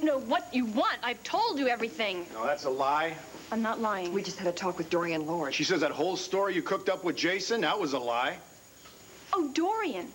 know what you want. I've told you everything. No, that's a lie. I'm not lying. We just had a talk with Dorian Lord. She says that whole story you cooked up with Jason, that was a lie. Oh, Dorian.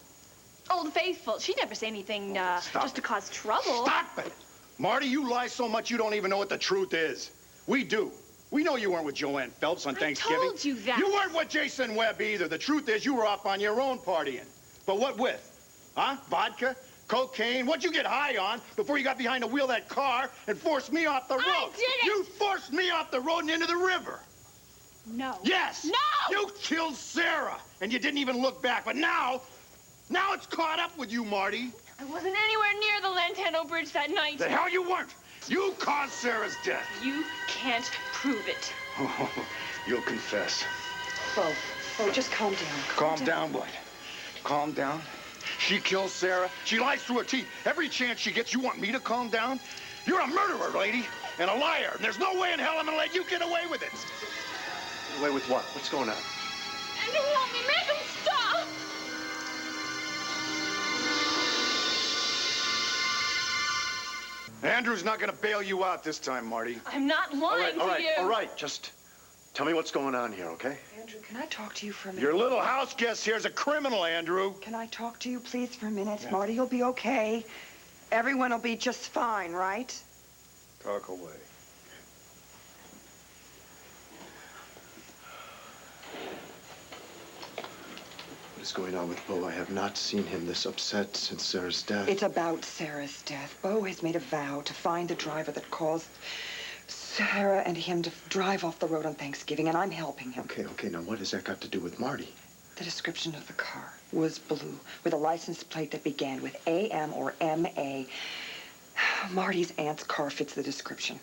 Old Faithful. She'd never say anything just to cause trouble. Stop it! Marty, you lie so much you don't even know what the truth is. We do. We know you weren't with Joanne Phelps on Thanksgiving. I told you that. You weren't with Jason Webb either. The truth is you were off on your own partying. But what with? Huh? Vodka? Cocaine? What'd you get high on before you got behind the wheel of that car and forced me off the road? I didn't! You forced me off the road and into the river. No. Yes! No! You killed Sarah, and you didn't even look back. But now it's caught up with you, Marty. I wasn't anywhere near the Lantano Bridge that night. The hell you weren't. You caused Sarah's death. You can't prove it. Oh, you'll confess. Bo, just calm down. Calm down, Boyd. Calm down. She kills Sarah. She lies through her teeth. Every chance she gets, you want me to calm down? You're a murderer, lady, and a liar. And there's no way in hell I'm gonna let you get away with it. Get away with what? What's going on? And you want me? Make him stop! Andrew's not gonna bail you out this time, Marty. I'm not lying to you. All right. Just tell me what's going on here, okay? Andrew, can I talk to you for a minute? Your little house guest here's a criminal, Andrew. Can I talk to you, please, for a minute? Yeah. Marty, you'll be okay. Everyone will be just fine, right? Talk away. What is going on with Bo? I have not seen him this upset since Sarah's death. It's about Sarah's death. Bo has made a vow to find the driver that caused Sarah and him to drive off the road on Thanksgiving, and I'm helping him. Okay. Now, what has that got to do with Marty? The description of the car was blue, with a license plate that began with AM or MA. Marty's aunt's car fits the description.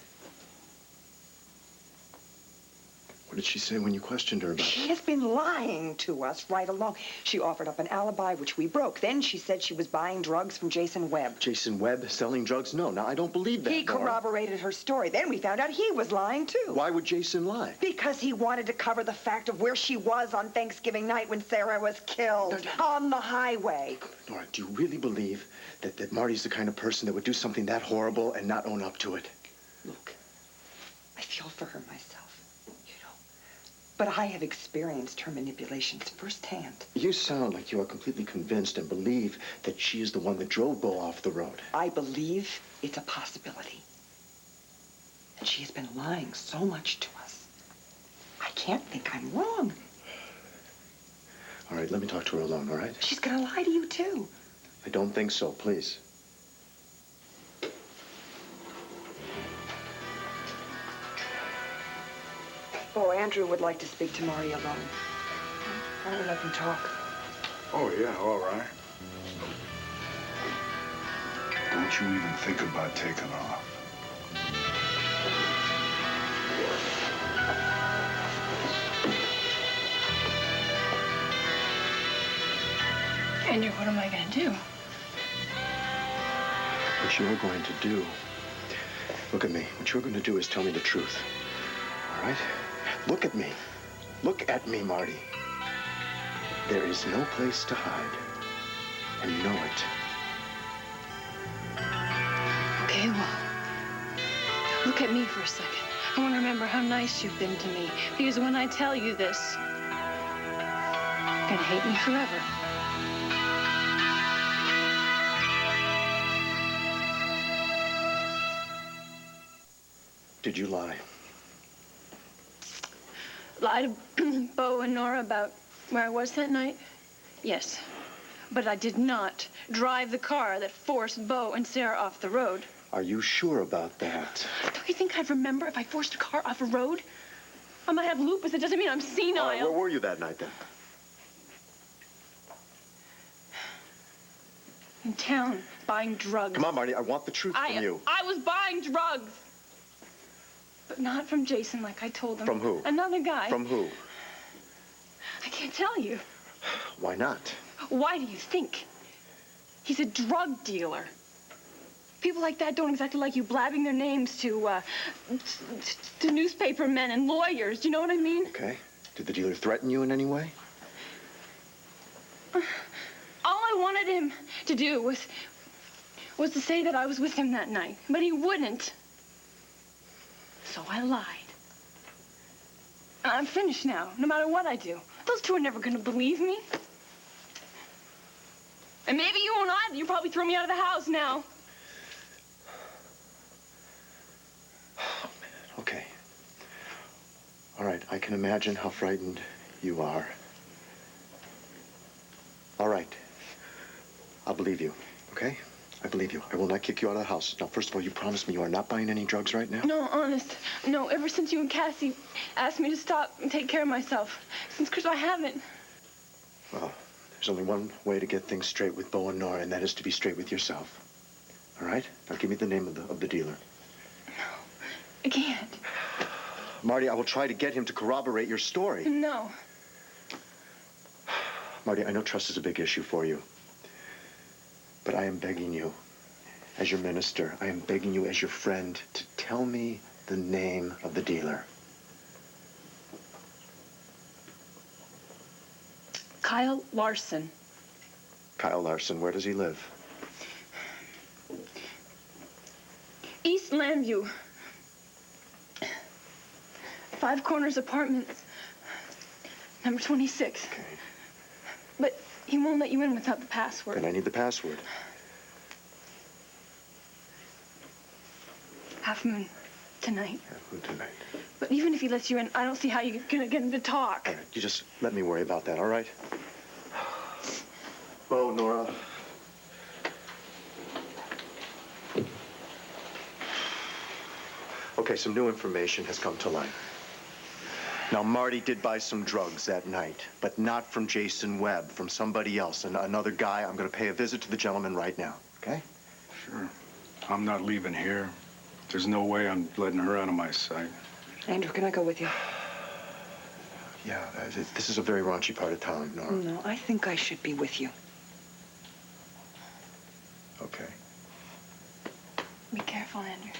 What did she say when you questioned her about it? She has been lying to us right along. She offered up an alibi, which we broke. Then she said she was buying drugs from Jason Webb. Jason Webb selling drugs? No, I don't believe that, He Nora. corroborated her story. Then we found out he was lying, too. Why would Jason lie? Because he wanted to cover the fact of where she was on Thanksgiving night when Sarah was killed. On the highway. Nora, do you really believe that Marty's the kind of person that would do something that horrible and not own up to it? Look, I feel for her myself. But I have experienced her manipulations firsthand. You sound like you are completely convinced and believe that she is the one that drove Bo off the road. I believe it's a possibility. And she has been lying so much to us. I can't think I'm wrong. All right, let me talk to her alone, all right? She's gonna lie to you, too. I don't think so, please. Oh, Andrew would like to speak to Marty alone. Why don't we let them talk? Oh, yeah, all right. Don't you even think about taking off. Andrew, what am I gonna do? What you're going to do... Look at me. What you're going to do is tell me the truth. All right? Look at me. Look at me, Marty. There is no place to hide. And you know it. Okay, well, look at me for a second. I want to remember how nice you've been to me. Because when I tell you this, you're gonna hate me forever. Did you lie? Lied to Bo and Nora about where I was that night? Yes. But I did not drive the car that forced Bo and Sarah off the road. Are you sure about that? Don't you think I'd remember if I forced a car off a road? I might have lupus. It doesn't mean I'm senile. All right, where were you that night, then? In town, buying drugs. Come on, Marty. I want the truth from you. I was buying drugs. But not from Jason like I told him. From who? Another guy. From who? I can't tell you. Why not? Why do you think? He's a drug dealer. People like that don't exactly like you blabbing their names to newspaper men and lawyers. Do you know what I mean? Okay. Did the dealer threaten you in any way? All I wanted him to do was was to say that I was with him that night, but he wouldn't. So I lied. And I'm finished now, no matter what I do. Those two are never going to believe me. And maybe you won't either. You'll probably throw me out of the house now. Oh, man. Okay. All right, I can imagine how frightened you are. All right. I'll believe you, okay? I believe you. I will not kick you out of the house. Now, first of all, you promised me you are not buying any drugs right now? No, honest. No, ever since you and Cassie asked me to stop and take care of myself. Since Chris, I haven't. Well, there's only one way to get things straight with Bo and Nora, and that is to be straight with yourself. All right? Now, give me the name of the dealer. No, I can't. Marty, I will try to get him to corroborate your story. No. Marty, I know trust is a big issue for you. But I am begging you, as your minister, I am begging you as your friend, to tell me the name of the dealer. Kyle Larson. Kyle Larson, where does he live? East Landview. 5 Corners Apartments. Number 26. Okay. But he won't let you in without the password. Then I need the password. Half moon tonight. Half moon tonight. But even if he lets you in, I don't see how you're gonna get him to talk. All right, you just let me worry about that, all right? Bo, Nora. Okay, some new information has come to light. Now, Marty did buy some drugs that night, but not from Jason Webb, from somebody else, another guy. I'm going to pay a visit to the gentleman right now, okay? Sure. I'm not leaving here. There's no way I'm letting her out of my sight. Andrew, can I go with you? Yeah, this is a very raunchy part of town, Nora. No, I think I should be with you. Okay. Be careful, Andrew.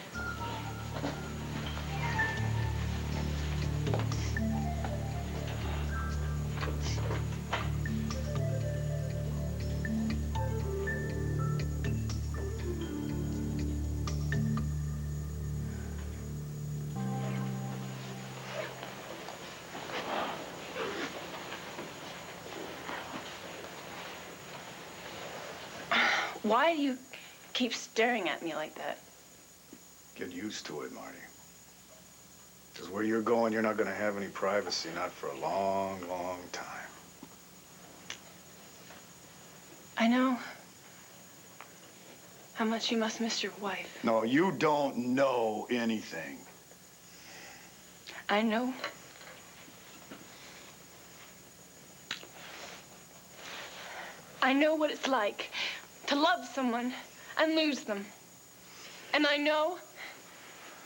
Why do you keep staring at me like that? Get used to it, Marty. Because where you're going, you're not going to have any privacy, not for a long, long time. I know how much you must miss your wife. No, you don't know anything. I know. I know what it's like to love someone and lose them. And I know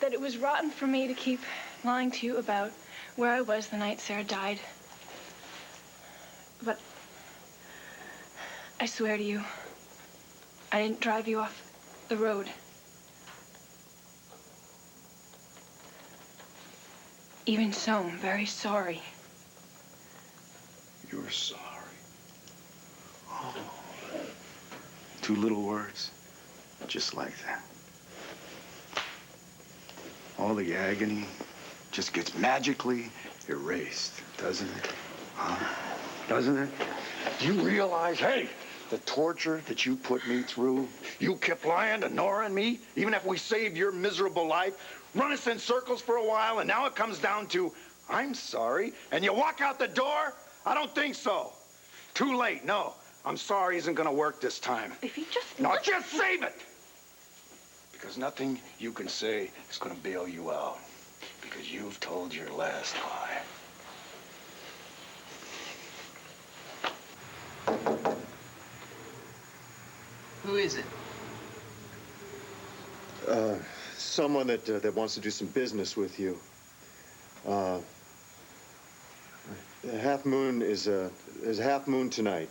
that it was rotten for me to keep lying to you about where I was the night Sarah died. But I swear to you, I didn't drive you off the road. Even so, I'm very sorry. You're sorry. Oh. 2 little words, just like that. All the agony just gets magically erased, doesn't it? Huh? Doesn't it? Do you realize, hey, the torture that you put me through? You kept lying to Nora and me, even after we saved your miserable life, run us in circles for a while, and now it comes down to, I'm sorry, and you walk out the door? I don't think so. Too late, no. I'm sorry isn't gonna work this time. If you just... No, just save it! Because nothing you can say is gonna bail you out. Because you've told your last lie. Who is it? Someone that wants to do some business with you. Half moon is half moon tonight.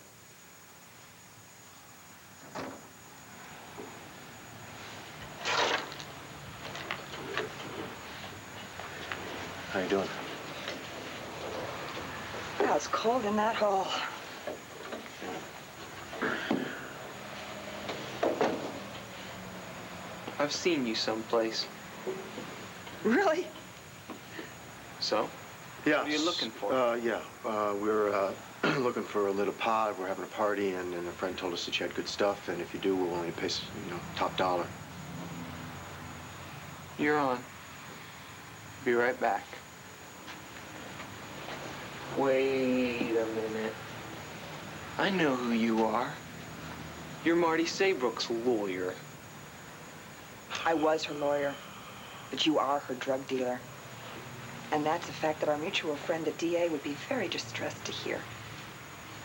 How you doing? Yeah, it's cold in that hall. I've seen you someplace. Really? So? Yeah. What are you looking for? We're looking for a little pod. We're having a party, and a friend told us that you had good stuff, and if you do, we're willing to pay, top dollar. You're on. Be right back. Wait a minute. I know who you are. You're Marty Saybrook's lawyer. I was her lawyer, but you are her drug dealer. And that's a fact that our mutual friend, the DA, would be very distressed to hear.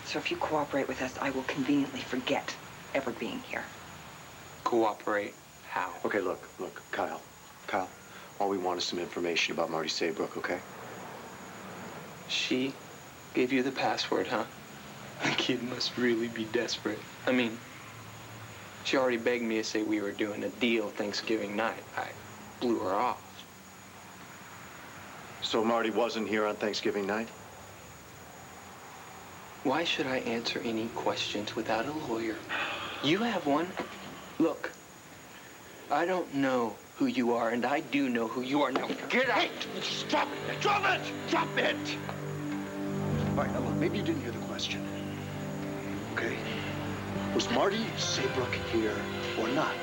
So if you cooperate with us, I will conveniently forget ever being here. Cooperate? How? Okay, look, Kyle. Kyle, all we want is some information about Marty Saybrook, okay? She gave you the password, huh? The kid must really be desperate. I mean, she already begged me to say we were doing a deal Thanksgiving night. I blew her off. So Marty wasn't here on Thanksgiving night? Why should I answer any questions without a lawyer? You have one? Look, I don't know who you are, and I do know who you are. Now, get out! Hey, stop it! Drop it! Drop it! All right, now look, maybe you didn't hear the question. Okay? Was Marty Saybrook here or not?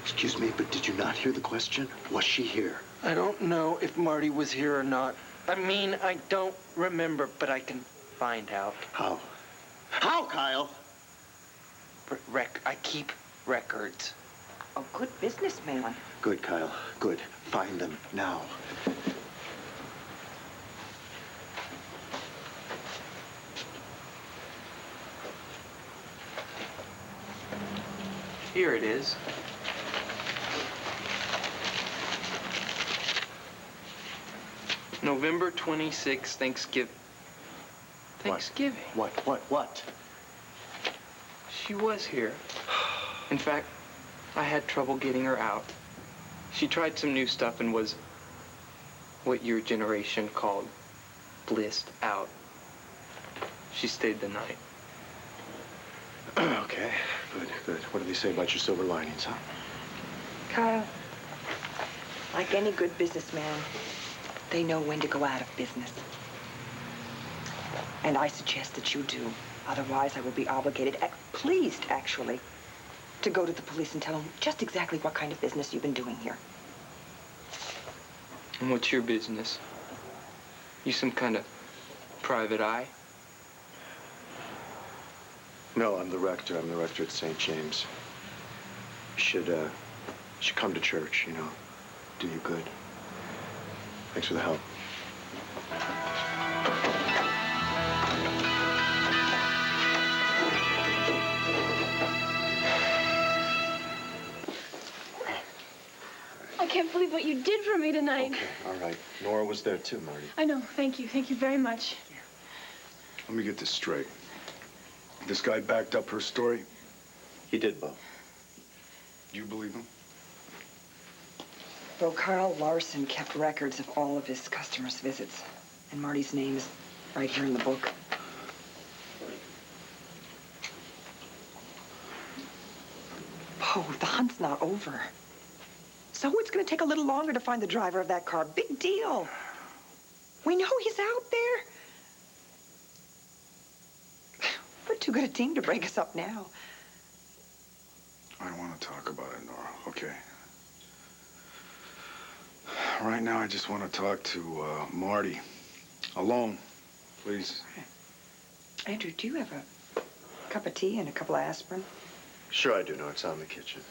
Excuse me, but did you not hear the question? Was she here? I don't know if Marty was here or not. I mean, I don't remember, but I can find out. How? How, Kyle? I keep records. A good businessman. Good, Kyle. Good. Find them now. Here it is. November 26th, Thanksgiving. Thanksgiving? What? She was here. In fact, I had trouble getting her out. She tried some new stuff and was what your generation called blissed out. She stayed the night. Okay, good. What do they say about your silver linings, huh? Kyle, like any good businessman, they know when to go out of business. And I suggest that you do. Otherwise, I will be obligated, pleased, actually, to go to the police and tell them just exactly what kind of business you've been doing here. And what's your business? You some kind of private eye? No, I'm the rector. I'm the rector at St. James. You should come to church, do you good. Thanks for the help. I can't believe what you did for me tonight. Okay, all right. Nora was there too, Marty. I know. Thank you. Thank you very much. Let me get this straight. This guy backed up her story? He did, Bo. You believe him? Well, Carl Larson kept records of all of his customers' visits. And Marty's name is right here in the book. Bo, the hunt's not over. So it's going to take a little longer to find the driver of that car. Big deal. We know he's out there. We're too good a team to break us up now. I don't want to talk about it, Nora, okay? Right now, I just want to talk to Marty. Alone, please. Andrew, do you have a cup of tea and a couple of aspirin? Sure I do, Nora. It's out in the kitchen.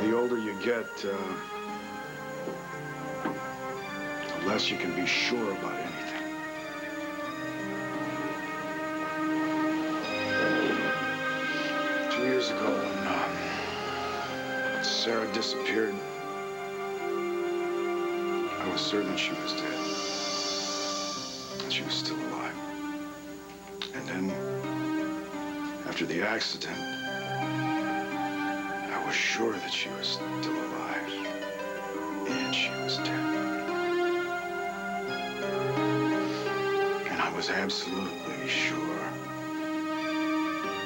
The older you get, the less you can be sure about anything. Two years ago, when Sarah disappeared, I was certain she was dead. And she was still alive. And then, after the accident, I was sure that she was still alive. And she was dead. And I was absolutely sure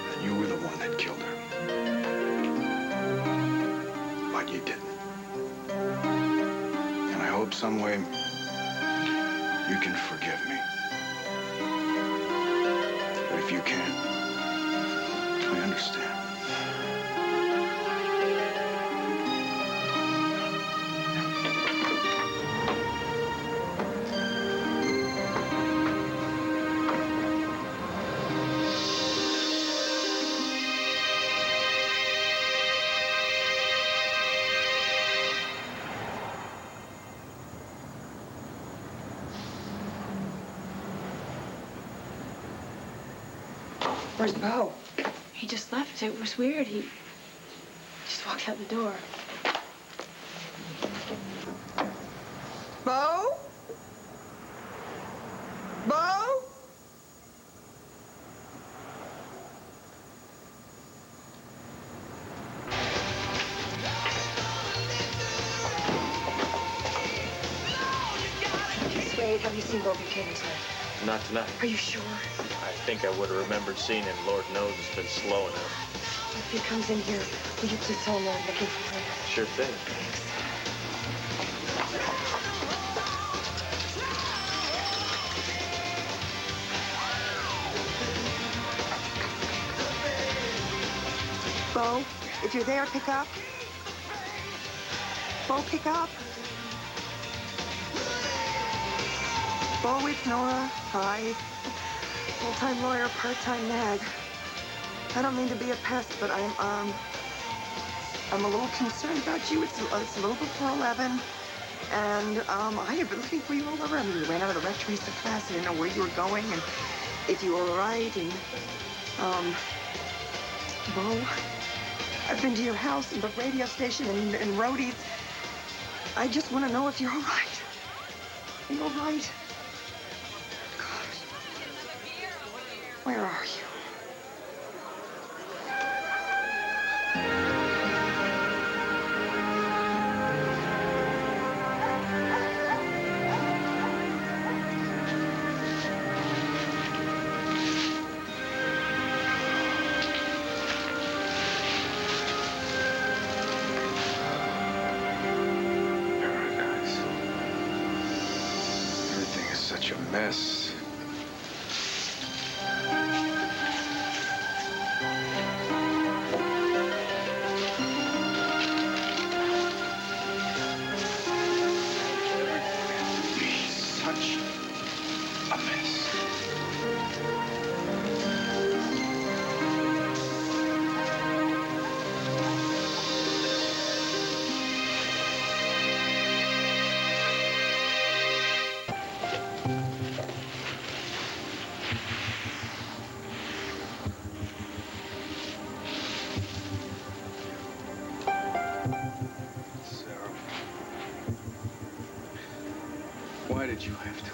that you were the one that killed her. But you didn't. And I hope some way you can forgive me. But if you can't, I understand. Where's Bo? He just left. It was weird. He just walked out the door. Bo? Bo? Wade, have you seen Bo Buchanan today? Not tonight. Are you sure? I think I would have remembered seeing him. Lord knows it's been slow enough. If he comes in here, will you please tell him I'm looking for him? Sure thing. Thanks. Bo, if you're there, pick up. Bo, pick up. Bo, it's Nora. Hi. Full-time lawyer, part-time nag. I don't mean to be a pest, but I'm a little concerned about you. It's a little before 11, and I have been looking for you all over. I mean, you ran out of the rectory class. I didn't know where you were going and if you were all right. And Bo, I've been to your house and the radio station and roadies. I just want to know if you're all right. Are you all right? God, where are you? Such a mess. Such a mess. Why did you have to leave?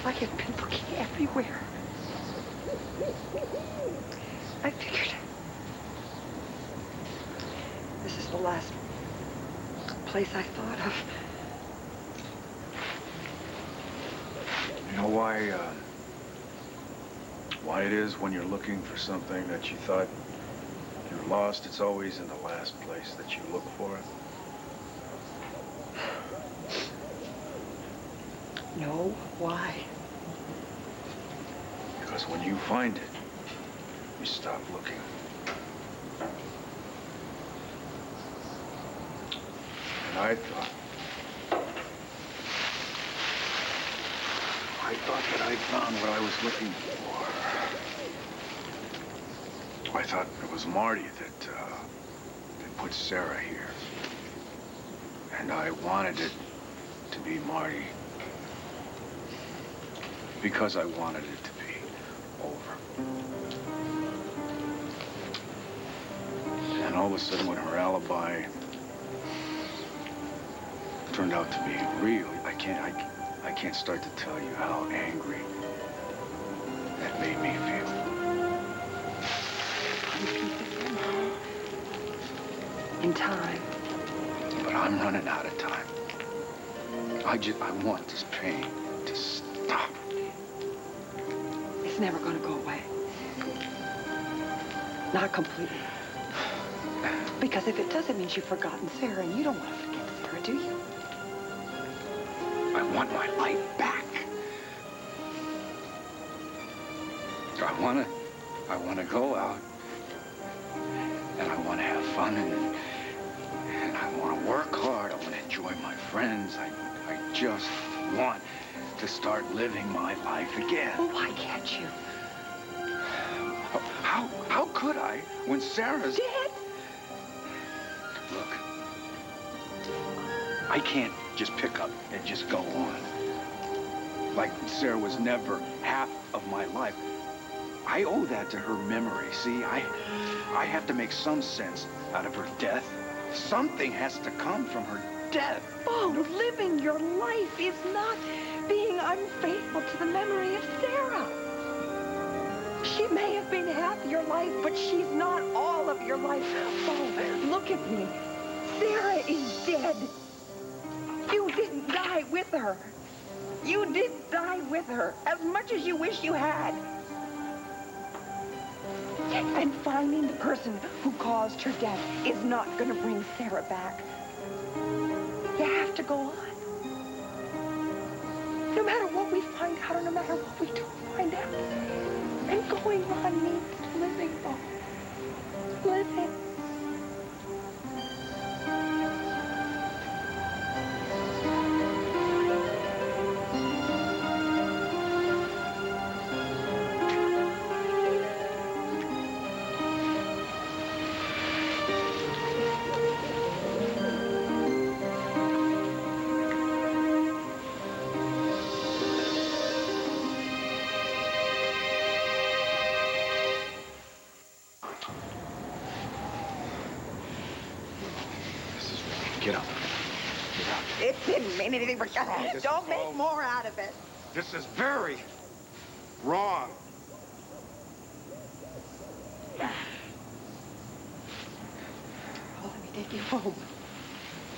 I have been looking everywhere. I figured this is the last place I thought of. You know why it is when you're looking for something that you thought you're lost, it's always in the last place that you look for it? No, why? Because when you find it, you stop looking. thought that I'd found what I was looking for. I thought it was Marty that put Sarah here. And I wanted it to be Marty because I wanted it to be over. And all of a sudden, when her alibi turned out to be real, I can't start to tell you how angry that made me feel. In time. But I'm running out of time. I want this pain to stop. It's never going to go away. Not completely. Because if it does, it means you've forgotten Sarah, and you don't want to forget Sarah, do you? I want my life back. I want to go out, and I want to have fun, and I want to work hard. I want to enjoy my friends. I just want to start living my life again. Well, why can't you? How could I when Sarah's Dead? Look, I can't just pick up and just go on. Like Sarah was never half of my life. I owe that to her memory, see? I have to make some sense out of her death. Something has to come from her death. Oh, living your life is not being unfaithful to the memory of Sarah. She may have been half your life, but she's not all of your life. Oh, look at me. Sarah is dead. You didn't die with her. You didn't die with her, as much as you wish you had. And finding the person who caused her death is not going to bring Sarah back. You have to go on. No matter what we find out, or no matter what we don't find out. And going on means living, Bo. Living. Get up. It didn't mean anything but don't make more out of it. This is very wrong. Oh, let me take you home.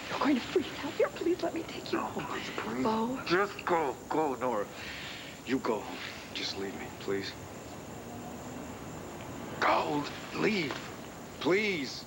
You're going to freeze out here. Please let me take you home. Please. Bo. Just go. Go, Nora. You go. Just leave me, please. Go. Leave. Please.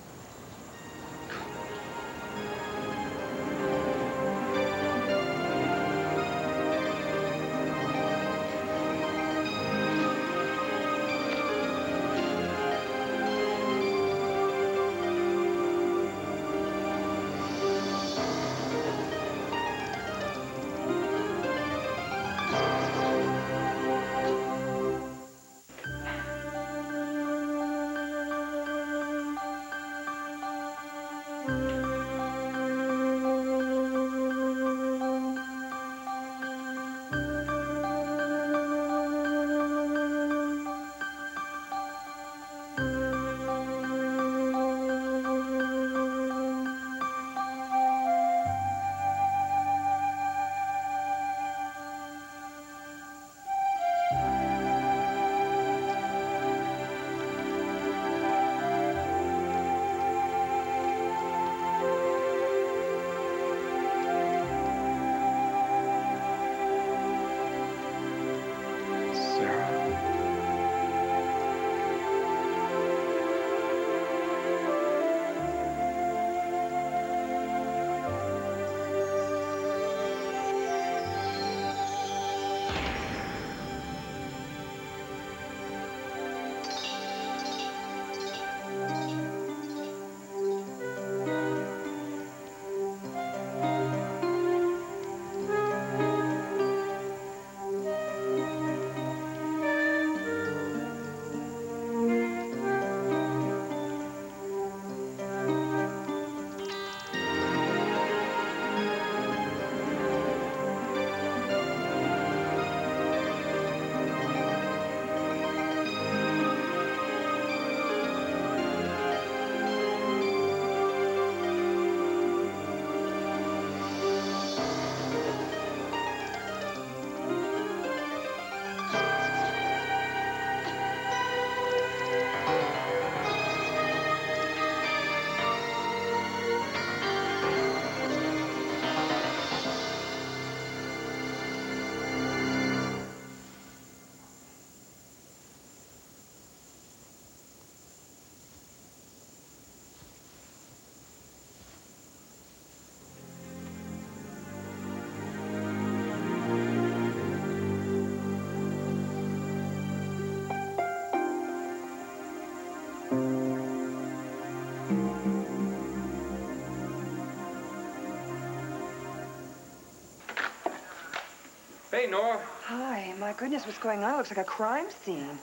Hey, Nora. Hi, my goodness, what's going on? It looks like a crime scene.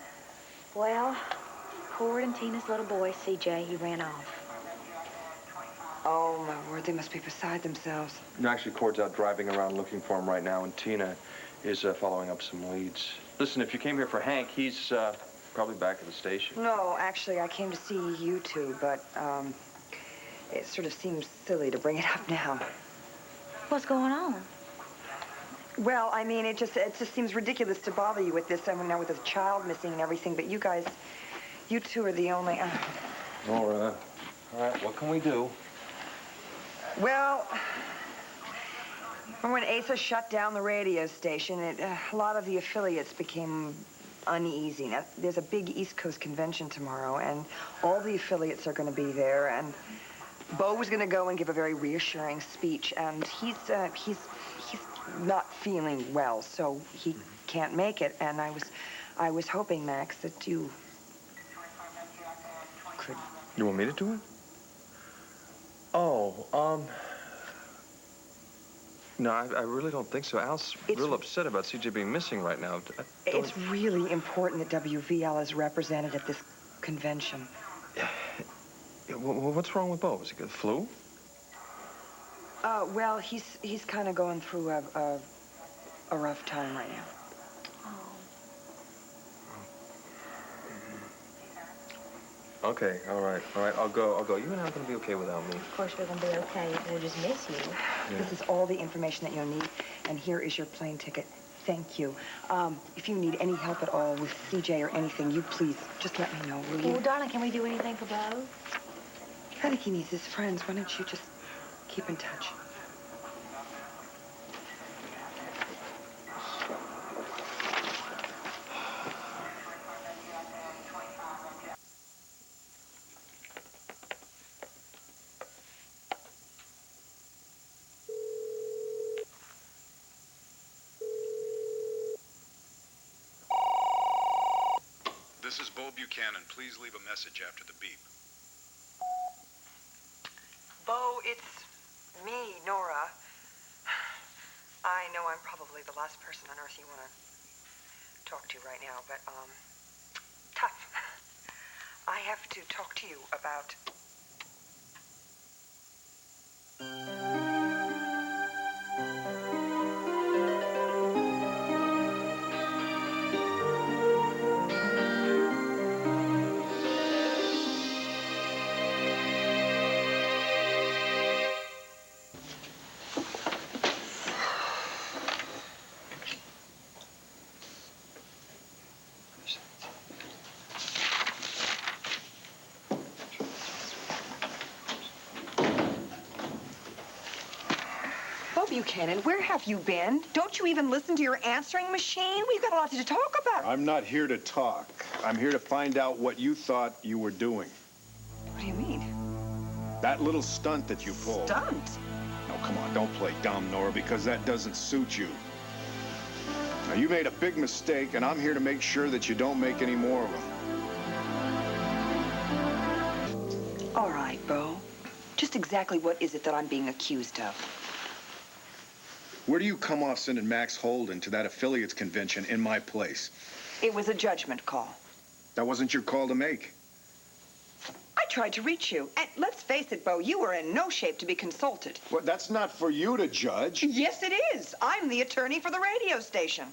Well, Cord and Tina's little boy, CJ, he ran off. Oh, my word, they must be beside themselves. No, actually, Cord's out driving around looking for him right now, and Tina is following up some leads. Listen, if you came here for Hank, he's probably back at the station. No, actually, I came to see you two, but, it sort of seems silly to bring it up now. What's going on? Well, I mean, it just seems ridiculous to bother you with this. I mean, now with a child missing and everything, but you guys, you two are the only... Nora, all right, what can we do? Well, when Asa shut down the radio station, a lot of the affiliates became uneasy. Now, there's a big East Coast convention tomorrow, and all the affiliates are going to be there, and Bo was going to go and give a very reassuring speech, and he's not feeling well, so he can't make it, and I was hoping, Max, that you could... You want me to do it? Oh, no, I really don't think so. Al's real upset about CJ being missing right now. It's really important that WVL is represented at this convention. Yeah, what's wrong with Bo? Is he got the flu? Well, he's kind of going through a rough time right now. Okay, all right, I'll go. You and I are gonna be okay without me. Of course, we're gonna be okay. We'll just miss you. Yeah. This is all the information that you'll need, and here is your plane ticket. Thank you. If you need any help at all with CJ or anything, you please just let me know, will you? Well, darling, can we do anything for Bo? I think he needs his friends. Why don't you just keep in touch? This is Bo Buchanan. Please leave a message after the beep. Bo, it's me, Nora. I know I'm probably the last person on earth you want to talk to right now, but, tough. I have to talk to you about... Buchanan, where have you been? Don't you even listen to your answering machine? We've got a lot to talk about. I'm not here to talk. I'm here to find out what you thought you were doing. What do you mean? That little stunt that you pulled. Stunt? No, come on, don't play dumb, Nora, because that doesn't suit you. Now, you made a big mistake, and I'm here to make sure that you don't make any more of them. All right, Bo. Just exactly what is it that I'm being accused of? Where do you come off sending Max Holden to that affiliates convention in my place? It was a judgment call. That wasn't your call to make. I tried to reach you. And let's face it, Bo, you were in no shape to be consulted. Well, that's not for you to judge. Yes, it is. I'm the attorney for the radio station.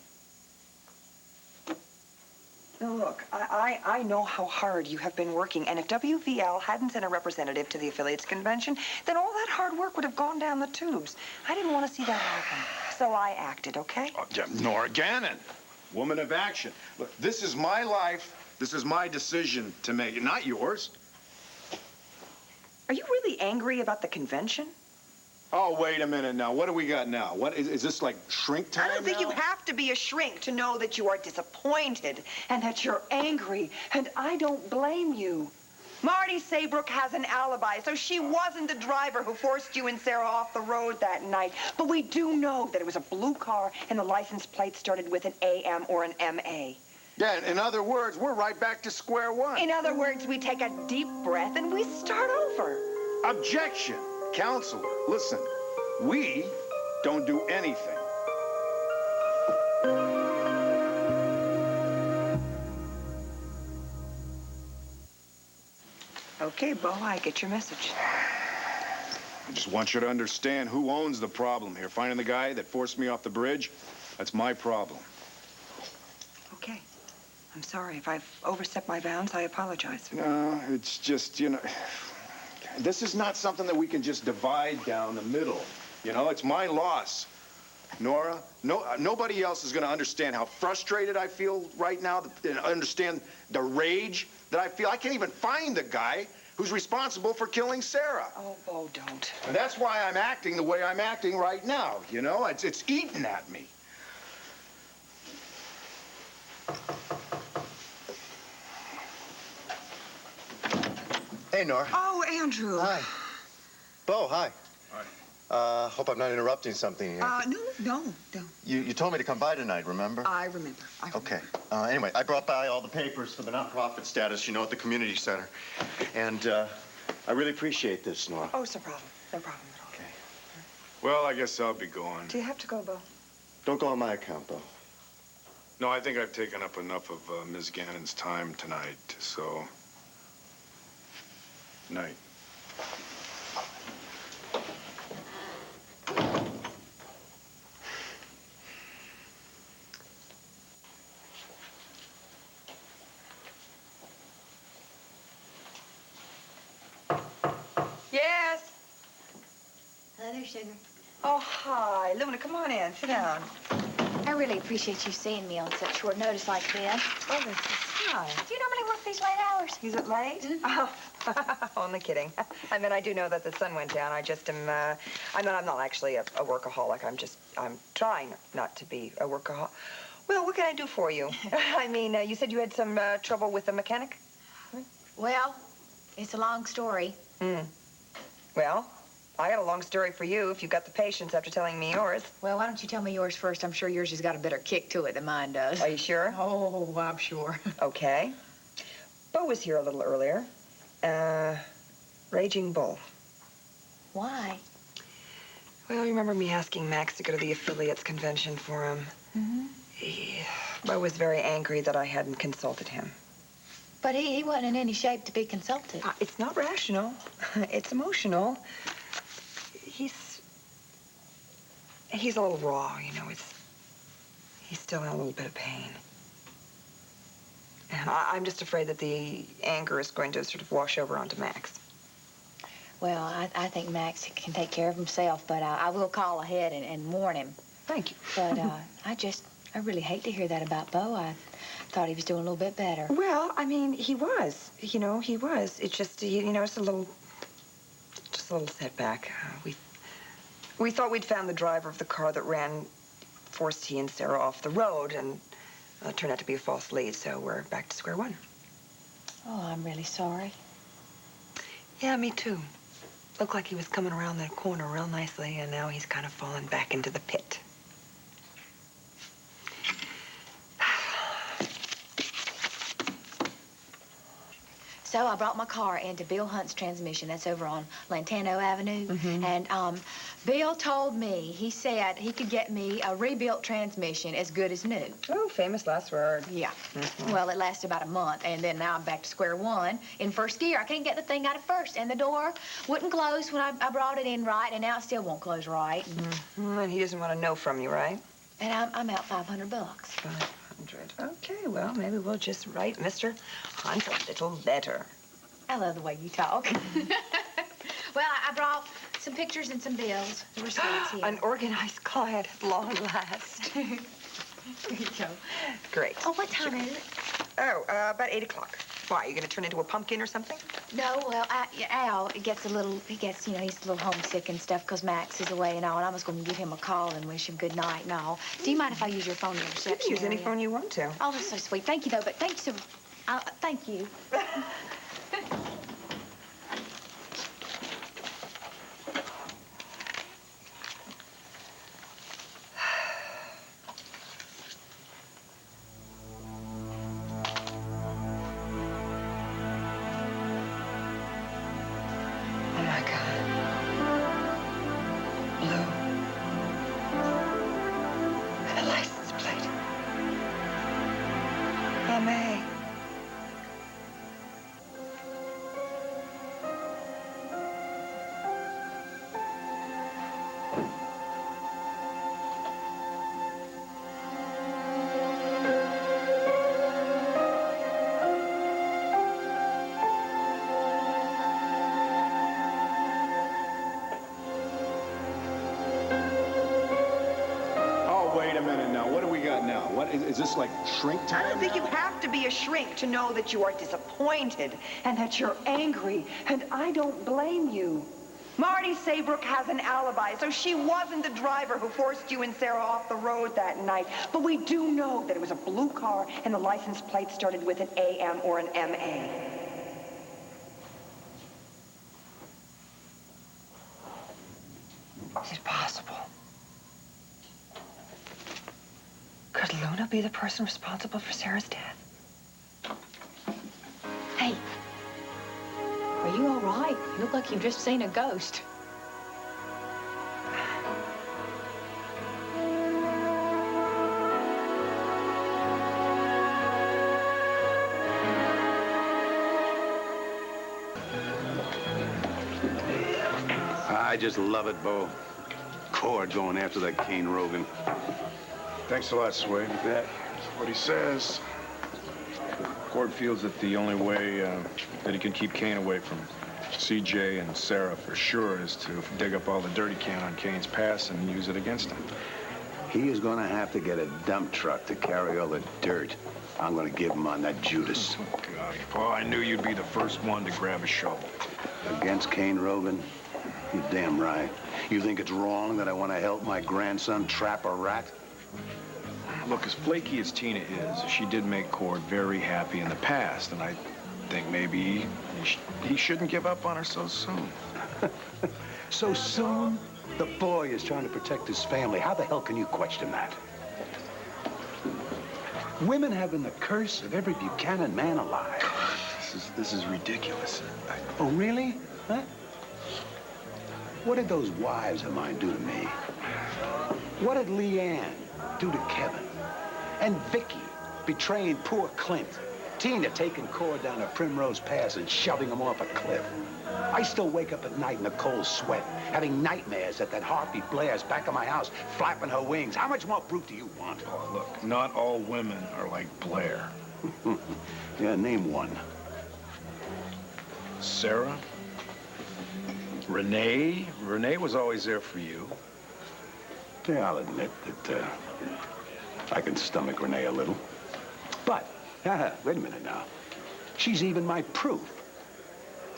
Now, look, I know how hard you have been working, and if WVL hadn't sent a representative to the affiliates convention, then all that hard work would have gone down the tubes. I didn't want to see that happen, so I acted, okay? Yeah, Nora Gannon, woman of action. Look, this is my life. This is my decision to make, not yours. Are you really angry about the convention? Oh, wait a minute now. What do we got now? What is this like shrink time? I don't think now? you have to be a shrink to know that you are disappointed and that you're angry, and I don't blame you. Marty Saybrook has an alibi, so she wasn't the driver who forced you and Sarah off the road that night. But we do know that it was a blue car and the license plate started with an AM or an MA. Yeah, in other words, we're right back to square one. In other words, we take a deep breath and we start over. Objection. Counselor, listen, we don't do anything. Okay, Bo, I get your message. I just want you to understand who owns the problem here. Finding the guy that forced me off the bridge, that's my problem. Okay. I'm sorry. If I've overstepped my bounds, I apologize. No, it's just, you know, this is not something that we can just divide down the middle. You know, it's my loss. Nora, nobody else is going to understand how frustrated I feel right now, and understand the rage that I feel. I can't even find the guy who's responsible for killing Sarah. Oh, Bo, don't. And that's why I'm acting the way I'm acting right now, you know? It's eating at me. Hey, Nora. Oh, Andrew. Hi. Bo, hi. Hi. Hope I'm not interrupting something here. No. You told me to come by tonight, remember? I remember. Okay. Anyway, I brought by all the papers for the nonprofit status, you know, at the community center. And I really appreciate this, Nora. Oh, it's no problem. No problem at all. Okay. Well, I guess I'll be going. Do you have to go, Bo? Don't go on my account, Bo. No, I think I've taken up enough of Ms. Gannon's time tonight, so... Night. Yes. Hello there, sugar. Oh, hi. Luna, come on in. Sit down. I really appreciate you seeing me on such short notice like this. Oh, this is nice. Do you normally work these late hours? Is it late? Oh, only kidding. I mean, I do know that the sun went down. I just am, I'm not actually a workaholic. I'm trying not to be a workaholic. Well, what can I do for you? I mean, you said you had some trouble with the mechanic? Well, it's a long story. Well, I got a long story for you if you've got the patience after telling me yours. Well, why don't you tell me yours first? I'm sure yours has got a better kick to it than mine does. Are you sure? Oh, I'm sure. Okay. Bo was here a little earlier. Raging bull. Why? Well, you remember me asking Max to go to the affiliates convention for him? Mm-hmm. Bo was very angry that I hadn't consulted him. But he wasn't in any shape to be consulted. It's not rational. It's emotional. He's a little raw, you know. He's still in a little bit of pain. And I'm just afraid that the anger is going to sort of wash over onto Max. Well, I think Max can take care of himself, but I will call ahead and warn him. Thank you. But I really hate to hear that about Bo. I thought he was doing a little bit better. Well, I mean, he was. You know, he was. It's just, you know, it's just a little setback. We thought we'd found the driver of the car that forced he and Sarah off the road, and it turned out to be a false lead, so we're back to square one. Oh, I'm really sorry. Yeah, me too. Looked like he was coming around that corner real nicely, and now he's kind of fallen back into the pit. So I brought my car into Bill Hunt's transmission. That's over on Lantano Avenue. Mm-hmm. And Bill told me, he said he could get me a rebuilt transmission as good as new. Oh, famous last word. Yeah. Mm-hmm. Well, it lasted about a month, and then now I'm back to square one in first gear. I can't get the thing out of first, and the door wouldn't close when I brought it in right, and now it still won't close right. Mm-hmm. And he doesn't want to know from you, right? And I'm out $500. 500. Okay, well, maybe we'll just write Mr. Hunt a little letter. I love the way you talk. Well, I brought some pictures and some bills. The receipts here. An organized client at long last. There you go. Great. Oh, what time is it? Oh, about 8 o'clock. Why, are you going to turn into a pumpkin or something? No, well, Al, he gets, you know, he's a little homesick and stuff because Max is away and all, and I was going to give him a call and wish him good night and all. Do you mind if I use your phone in the reception You can use any area? phone you want to. Oh, that's so sweet. Thank you, though, but thank you so thank you. Oh, my God. Blue. The license plate. now. What do we got now? What is this like shrink time? I don't think you have to be a shrink to know that you are disappointed and that you're angry, and I don't blame you. Marty Saybrook has an alibi, so she wasn't the driver who forced you and Sarah off the road that night. But we do know that it was a blue car and the license plate started with an AM or an MA. Is it possible? Could Luna be the person responsible for Sarah's death? Hey, are you all right? You look like you've just seen a ghost. I just love it, Bo. Cord going after that Kane Rogan. Thanks a lot, Sway. That's what he says. Cord feels that the only way that he can keep Kane away from CJ and Sarah for sure is to dig up all the dirt he can on Kane's past and use it against him. He is going to have to get a dump truck to carry all the dirt I'm going to give him on that Judas. Oh, God, Paul, I knew you'd be the first one to grab a shovel. Against Kane Rogan? You're damn right. You think it's wrong that I want to help my grandson trap a rat? Look, as flaky as Tina is, she did make Cord very happy in the past, and I think maybe he shouldn't give up on her so soon. So soon? The boy is trying to protect his family. How the hell can you question that? Women have been the curse of every Buchanan man alive. This is ridiculous. Oh, really? Huh? What did those wives of mine do to me? What did Leanne do to Kevin? And Vicky betraying poor Clint. Tina taking Cord down a Primrose Pass and shoving him off a cliff. I still wake up at night in a cold sweat, having nightmares that harpy blares back of my house, flapping her wings. How much more proof do you want? Oh, look, not all women are like Blair. Yeah, name one. Sarah? Renee? Renee was always there for you. Yeah, I'll admit that I can stomach Renee a little. But, wait a minute now. She's even my proof.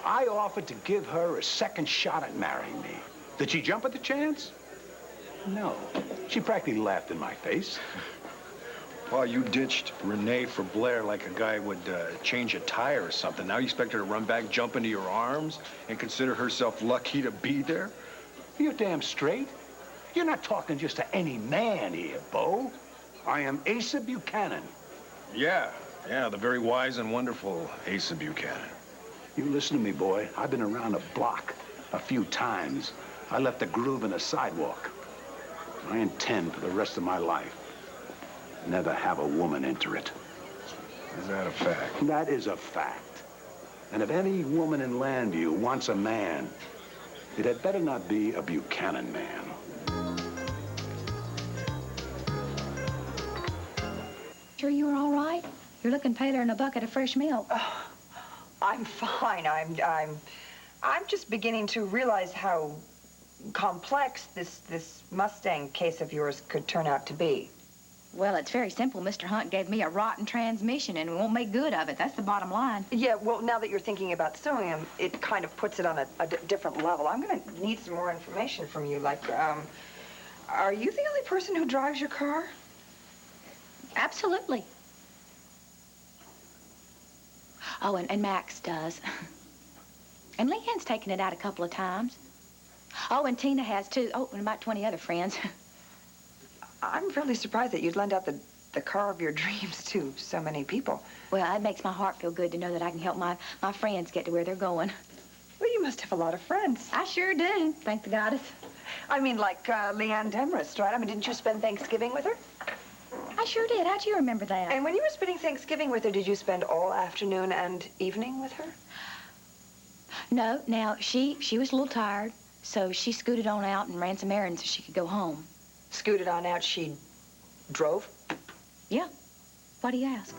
I offered to give her a second shot at marrying me. Did she jump at the chance? No. She practically laughed in my face. Well, you ditched Renee for Blair like a guy would change a tire or something. Now you expect her to run back, jump into your arms, and consider herself lucky to be there? You're damn straight. You're not talking just to any man here, Bo. I am Asa Buchanan. Yeah, the very wise and wonderful Asa Buchanan. You listen to me, boy. I've been around the block a few times. I left a groove in the sidewalk. I intend for the rest of my life never have a woman enter it. Is that a fact? That is a fact. And if any woman in Landview wants a man, it had better not be a Buchanan man. Sure you were all right? You're looking paler than a bucket of fresh milk. I'm fine. I'm just beginning to realize how complex this Mustang case of yours could turn out to be. Well, it's very simple. Mr. Hunt gave me a rotten transmission, and we won't make good of it. That's the bottom line. Yeah, well, now that you're thinking about suing him, it kind of puts it on a different level. I'm going to need some more information from you. Like, are you the only person who drives your car? Absolutely. Oh, and Max does. And Leanne's taken it out a couple of times. Oh, and Tina has, too. Oh, and about 20 other friends. I'm really surprised that you'd lend out the car of your dreams to so many people. Well, it makes my heart feel good to know that I can help my friends get to where they're going. Well, you must have a lot of friends. I sure do, thank the goddess. I mean, like Leanne Demarest, right? I mean, didn't you spend Thanksgiving with her? I sure did. How'd you remember that? And when you were spending Thanksgiving with her, did you spend all afternoon and evening with her? No. Now, she was a little tired, so she scooted on out and ran some errands so she could go home. Scooted on out, she drove? Yeah. Why do you ask?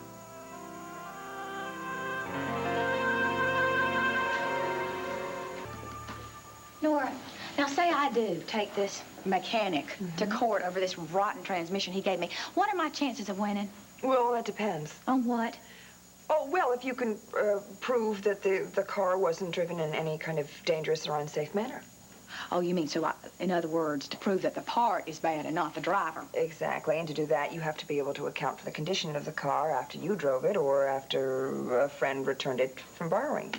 Nora, Now, say I do take this mechanic to court over this rotten transmission he gave me. What are my chances of winning? Well, that depends. On what? Oh, well, if you can prove that the car wasn't driven in any kind of dangerous or unsafe manner. Oh, you mean in other words, to prove that the part is bad and not the driver? Exactly, and to do that, you have to be able to account for the condition of the car after you drove it or after a friend returned it from borrowing.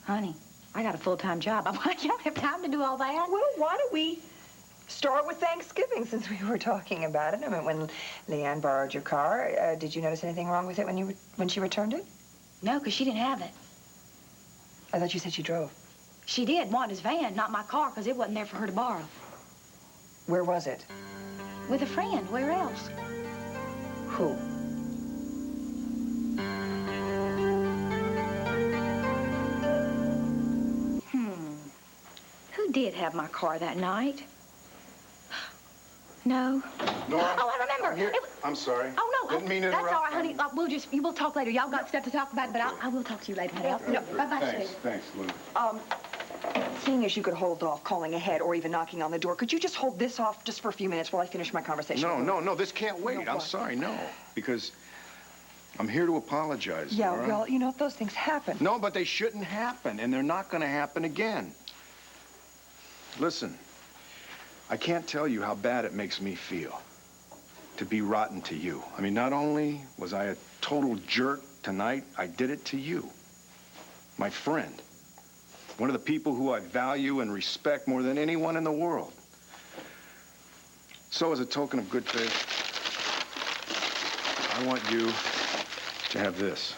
Honey, I got a full-time job. I don't have time to do all that. Well, why don't we start with Thanksgiving, since we were talking about it? I mean, when Leanne borrowed your car, did you notice anything wrong with it when she returned it? No, because she didn't have it. I thought you said she drove. She did, Wanda's van, not my car, because it wasn't there for her to borrow. Where was it? With a friend. Where else? Who? Who did have my car that night? No. Nora? Oh, I remember. I'm sorry. Oh, no. Didn't mean to That's interrupt. all right, honey. We'll talk later. Y'all got stuff to talk about, but I will talk to you later, honey. No, bye-bye, Thanks, Luna. Seeing as you could hold off calling ahead or even knocking on the door, could you just hold this off just for a few minutes while I finish my conversation? No, this can't wait. I'm sorry, no. Because I'm here to apologize, Yeah, Nora. well, you know, those things happen. No, but they shouldn't happen, and they're not going to happen again. Listen, I can't tell you how bad it makes me feel to be rotten to you. I mean, not only was I a total jerk tonight, I did it to you, my friend. One of the people who I value and respect more than anyone in the world. So as a token of good faith, I want you to have this.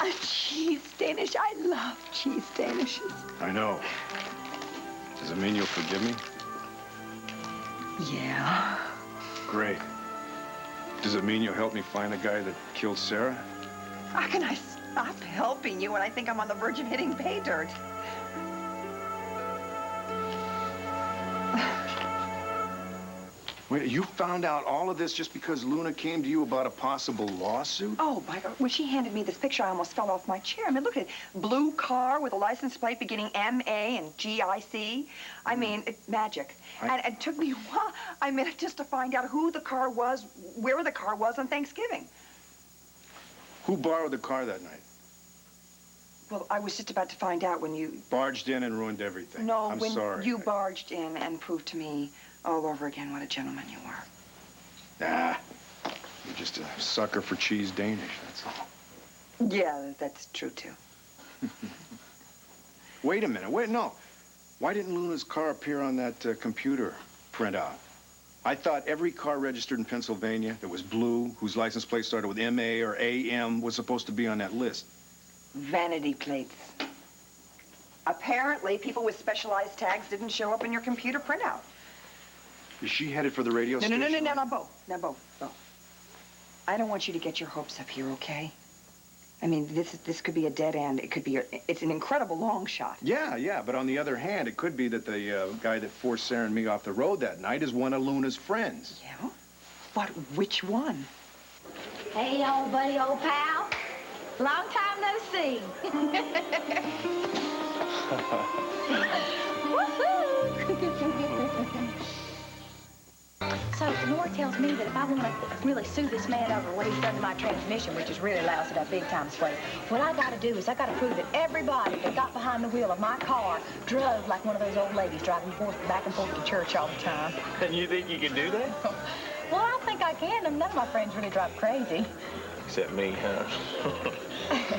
A cheese Danish. I love cheese Danishes. I know. Does it mean you'll forgive me? Yeah. Great. Does it mean you'll help me find the guy that killed Sarah? How can I stop helping you when I think I'm on the verge of hitting pay dirt? Wait, you found out all of this just because Luna came to you about a possible lawsuit? Oh, my God. When she handed me this picture, I almost fell off my chair. I mean, look at it. Blue car with a license plate beginning M-A and G-I-C. I mean, it's magic. And it took me a while, just to find out who the car was, where the car was on Thanksgiving. Who borrowed the car that night? Well, I was just about to find out when you... Barged in and ruined everything. No, I'm when sorry. you barged in and proved to me all over again what a gentleman you were. Nah, you're just a sucker for cheese Danish, that's all. Yeah, that's true, too. Wait a minute, no. Why didn't Luna's car appear on that computer printout? I thought every car registered in Pennsylvania that was blue, whose license plate started with M-A or A-M, was supposed to be on that list. Vanity plates. Apparently, people with specialized tags didn't show up in your computer printout. Is she headed for the radio station? No, not Bo. I don't want you to get your hopes up here, okay? I mean, this could be a dead end. It could be it's an incredible long shot. Yeah, but on the other hand, it could be that the guy that forced Sarah and me off the road that night is one of Luna's friends. Yeah? But which one? Hey, old buddy, old pal. Long time no see. So, Nora tells me that if I want to really sue this man over what he's done to my transmission, which is really lousy, that big time sway, what I got to do is I got to prove that everybody that got behind the wheel of my car drove like one of those old ladies driving back and forth to church all the time. And you think you can do that? Well, I think I can. None of my friends really drive crazy. Except me, huh?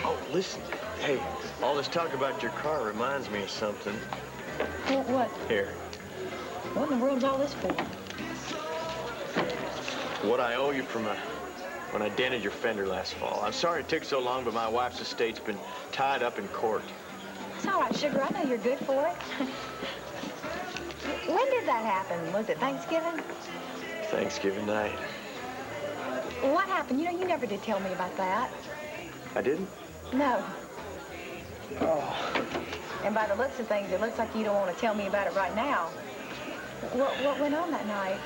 Oh, listen. Hey, all this talk about your car reminds me of something. What? Here. What in the world's all this for? What I owe you from when I dented your fender last fall. I'm sorry it took so long, but my wife's estate's been tied up in court. It's all right, sugar. I know you're good for it. When did that happen? Was it Thanksgiving? Thanksgiving night. What happened? You know, you never did tell me about that. I didn't? No. Oh. And by the looks of things, it looks like you don't want to tell me about it right now. What went on that night,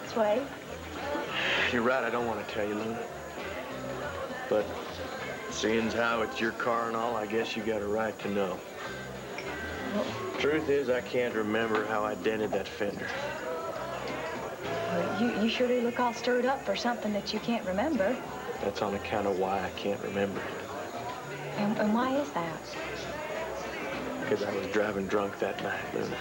Sway? You're right, I don't want to tell you, Luna. But Seeing as how it's your car and all, I guess you got a right to know. Truth is, I can't remember how I dented that fender. Well, you sure do look all stirred up for something that you can't remember. That's on account of why I can't remember it. And why is that? Because I was driving drunk that night, Luna.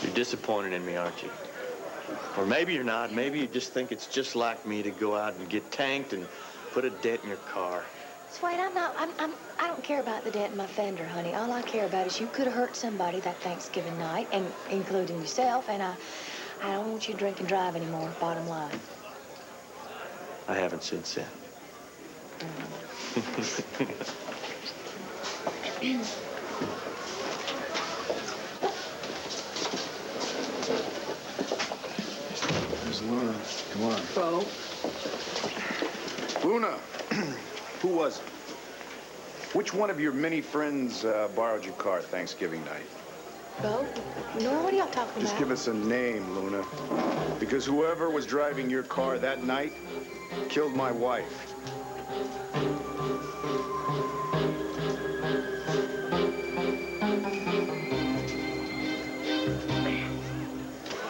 You're disappointed in me, aren't you? Or maybe you're not. Maybe you just think it's just like me to go out and get tanked and put a dent in your car. Swade, I don't care about the dent in my fender, honey. All I care about is you could have hurt somebody that Thanksgiving night, and including yourself, and I don't want you to drink and drive anymore, bottom line. I haven't since then. There's Luna. Come on. Bo. Luna, who was it? Which one of your many friends borrowed your car Thanksgiving night? Bo? Nora, what are y'all talking Just about? give us a name, Luna. Because whoever was driving your car that night killed my wife.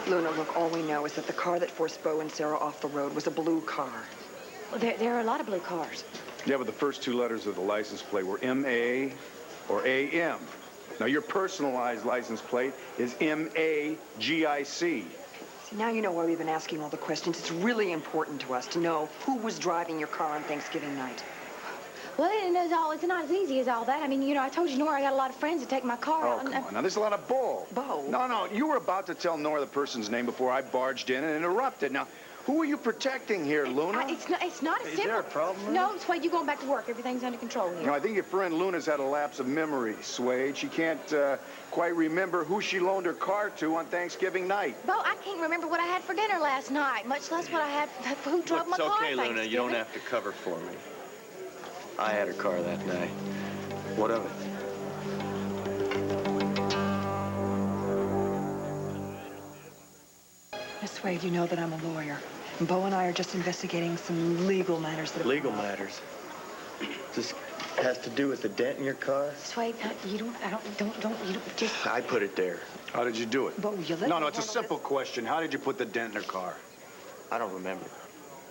Luna, look, all we know is that the car that forced Bo and Sarah off the road was a blue car. Well, there are a lot of blue cars. Yeah, but the first two letters of the license plate were M-A or A-M. Now, your personalized license plate is M-A-G-I-C. See, now you know why we've been asking all the questions. It's really important to us to know who was driving your car on Thanksgiving night. Well, it's not as easy as all that. I mean, you know, I told you, Nora, I got a lot of friends that take my car Oh, out. come on. Now, there's a lot of bull. Bo. No, you were about to tell Nora the person's name before I barged in and interrupted. Now, who are you protecting here, Luna? It's not as simple. Is there a problem? No, Swade, you going back to work. Everything's under control here. You know, I think your friend Luna's had a lapse of memory, Swade. She can't quite remember who she loaned her car to on Thanksgiving night. Bo, I can't remember what I had for dinner last night, much less what I had, who drove my car. It's okay, Luna. You don't have to cover for me. I had a car that night. What of it? Miss Wade, you know that I'm a lawyer. And Bo and I are just investigating some legal matters that have... Legal matters? This has to do with the dent in your car? Swade, you don't just... I put it there. How did you do it? Bo, you let No, me it's a handle simple question. How did you put the dent in her car? I don't remember.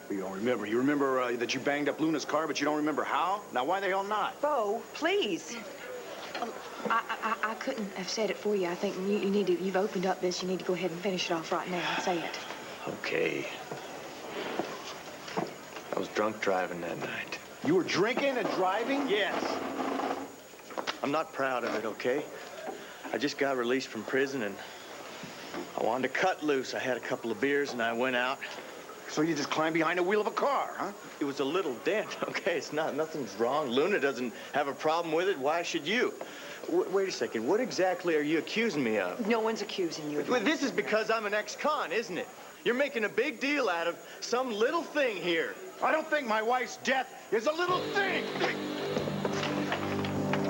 You don't remember. You remember that you banged up Luna's car, but you don't remember how? Now, why the hell not? Bo, please. I couldn't have said it for you. I think you need to, you've opened up this, you need to go ahead and finish it off right now and say it. Okay. I was drunk driving that night. You were drinking and driving? Yes. I'm not proud of it, okay? I just got released from prison and I wanted to cut loose. I had a couple of beers and I went out. So you just climbed behind the wheel of a car, huh? It was a little dent, okay? Nothing's wrong. Luna doesn't have a problem with it. Why should you? Wait a second. What exactly are you accusing me of? No one's accusing you of Well, this is because I'm an ex-con, isn't it? You're making a big deal out of some little thing here. I don't think my wife's death is a little thing.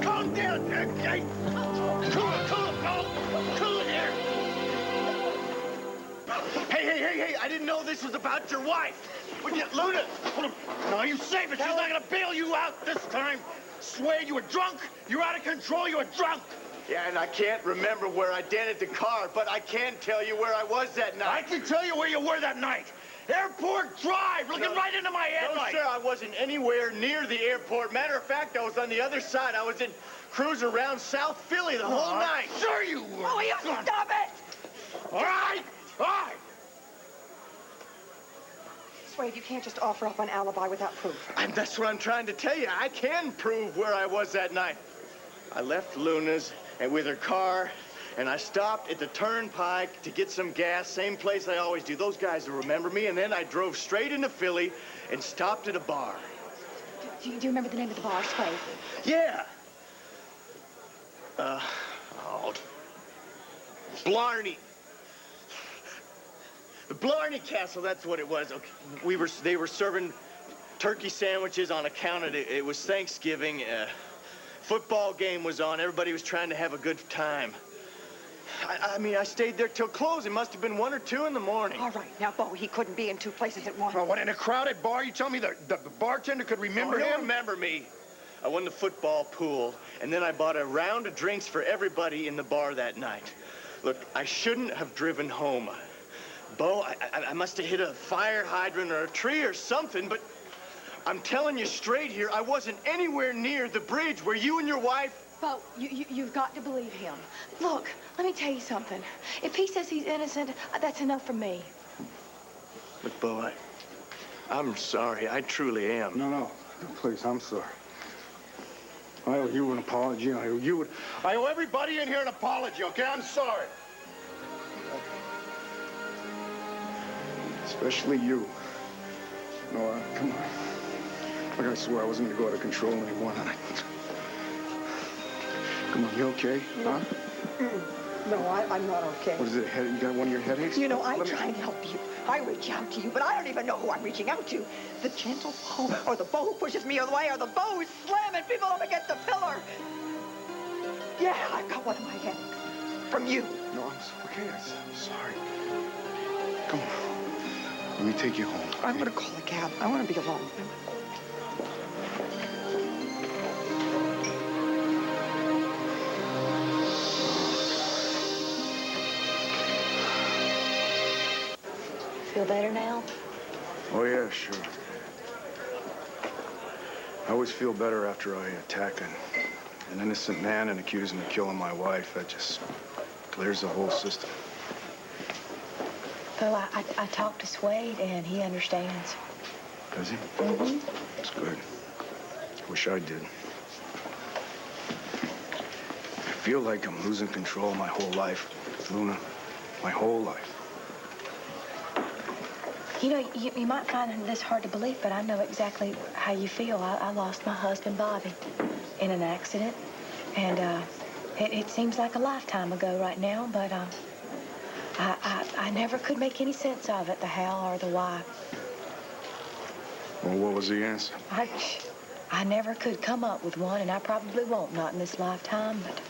Calm down, okay? Cool it here. Hey, I didn't know this was about your wife. Luna! No, you save it. She's not gonna bail you out this time. Swade, you were drunk. You're out of control. You were drunk. Yeah, and I can't remember where I dented the car, but I can tell you where I was that night. I can tell you where you were that night. Airport Drive, looking right into my headlight. No, sir, I wasn't anywhere near the airport. Matter of fact, I was on the other side. I was cruising around South Philly the whole night. Sure you were. Oh, you stop it! All right. Swade, you can't just offer up an alibi without proof. And that's what I'm trying to tell you. I can prove where I was that night. I left Luna's and with her car, and I stopped at the turnpike to get some gas, same place I always do. Those guys will remember me, and then I drove straight into Philly and stopped at a bar. Do you remember the name of the bar, Swade? Yeah. Blarney. The Blarney Castle, that's what it was. Okay. They were serving turkey sandwiches on account of it was Thanksgiving. Football game was on. Everybody was trying to have a good time. I mean, I stayed there till close. It must have been 1 or 2 in the morning. All right, now, Bo, he couldn't be in 2 places at once. Well, what, in a crowded bar? You tell me the bartender could remember He'll him? remember me. I won the football pool, and then I bought a round of drinks for everybody in the bar that night. Look, I shouldn't have driven home. Bo, I must have hit a fire hydrant or a tree or something, but I'm telling you straight here, I wasn't anywhere near the bridge where you and your wife... Bo, you've got to believe him. Look, let me tell you something. If he says he's innocent, that's enough for me. Look, Bo, I'm sorry. I truly am. No, please, I'm sorry. I owe you an apology. I owe everybody in here an apology, okay? I'm sorry. Especially you. Nora, come on. I gotta swear I wasn't gonna go out of control anymore. Come on, you okay? Huh? No, I'm not okay. What is it? You got one of your headaches? You know, I try and help you. I reach out to you, but I don't even know who I'm reaching out to. The gentle Bo, or the Bo who pushes me away, or the Bo who's slamming people up against the pillar. Yeah, I've got one of my headaches. From you. No, I'm okay. I'm sorry. Come on. Let me take you home. I'm gonna call a cab. I want to be alone. Feel better now? Oh, yeah, sure. I always feel better after I attack an innocent man and accuse him of killing my wife. That just clears the whole system. Well, I talked to Swade, and he understands. Does he? Mm-hmm. That's good. Wish I did. I feel like I'm losing control my whole life, Luna. My whole life. You know, you might find this hard to believe, but I know exactly how you feel. I lost my husband, Bobby, in an accident. And it seems like a lifetime ago right now, but I never could make any sense of it, the how or the why. Well, what was the answer? I never could come up with one, and I probably won't, not in this lifetime, but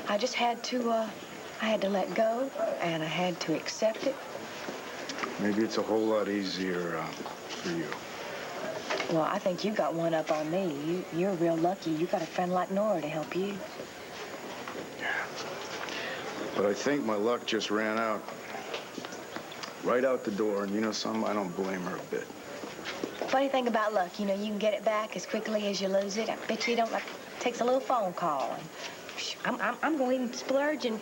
I just had to, I had to let go, and I had to accept it. Maybe it's a whole lot easier for you. Well, I think you got one up on me. You're real lucky. You got a friend like Nora to help you. Yeah. But I think my luck just ran out. Right out the door, and you know something? I don't blame her a bit. Funny thing about luck, you know, you can get it back as quickly as you lose it. I bet you don't, like, it takes a little phone call. And I'm going to splurge and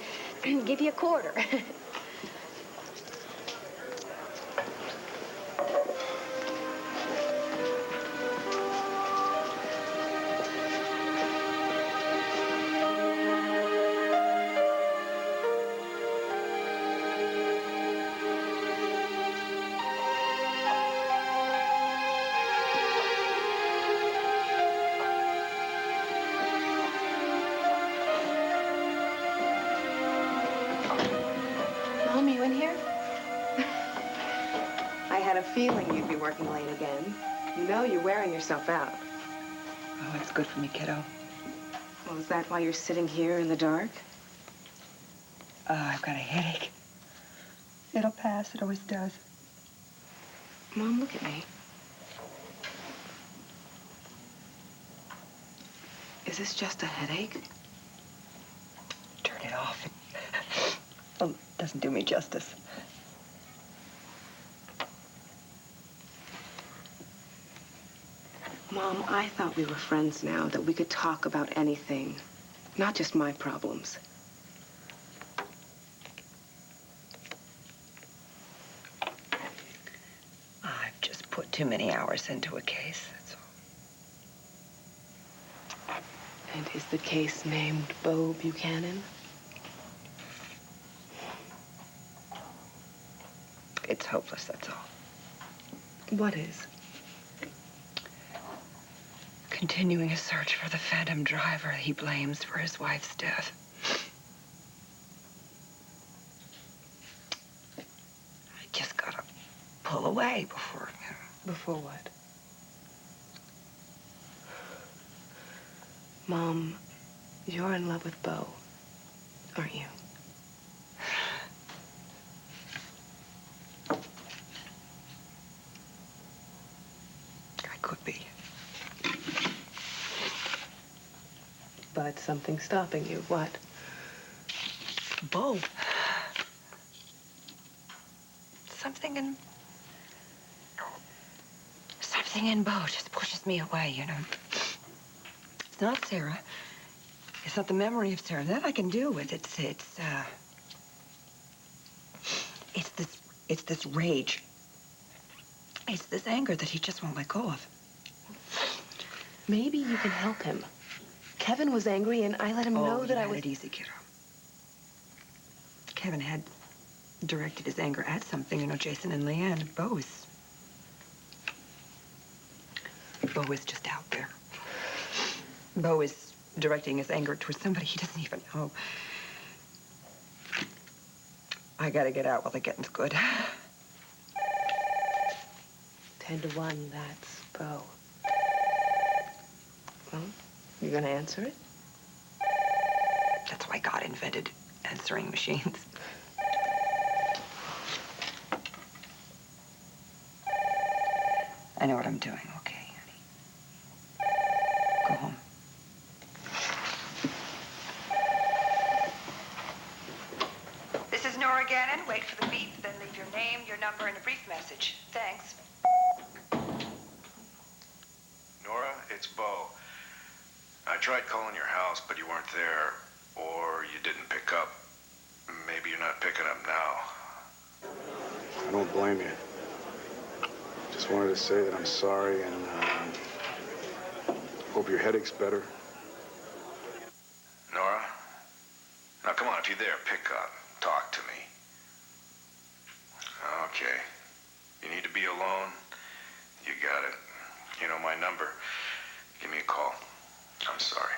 give you a quarter. Mom, you in here? I had a feeling you'd be working late again. You know you're wearing yourself out. Oh, it's good for me, kiddo. Well, is that why you're sitting here in the dark? I've got a headache. It'll pass. It always does. Mom, look at me. Is this just a headache? Turn it off. Oh, doesn't do me justice. Mom, I thought we were friends now, that we could talk about anything, not just my problems. I've just put too many hours into a case, that's all. And is the case named Bo Buchanan? It's hopeless, that's all. What is? Continuing a search for the phantom driver he blames for his wife's death. I just gotta pull away before... Before what? Mom, you're in love with Bo, aren't you? could be. But something's stopping you. What? Bo. Something in Bo just pushes me away, you know. It's not Sarah. It's not the memory of Sarah. That I can deal with. It's this rage. It's this anger that he just won't let go of. Maybe you can help him. Kevin was angry, and I let him know that I was... Oh, you had it easy, kiddo. Kevin had directed his anger at something, you know, Jason and Leanne. Bo is just out there. Bo is directing his anger towards somebody he doesn't even know. I gotta get out while the getting's good. 10 to 1, that's Bo. Well, you gonna answer it? That's why God invented answering machines. I know what I'm doing, okay, honey? Go home. This is Nora Gannon. Wait for the beep, then leave your name, your number, and a brief message. Thanks. Nora, it's Bo. I tried calling your house, but you weren't there, or you didn't pick up. Maybe you're not picking up now. I don't blame you. Just wanted to say that I'm sorry and hope your headache's better. Nora? Now, come on, if you're there, pick up. Talk to me. Okay. You need to be alone? You got it. You know my number. Give me a call. I'm sorry.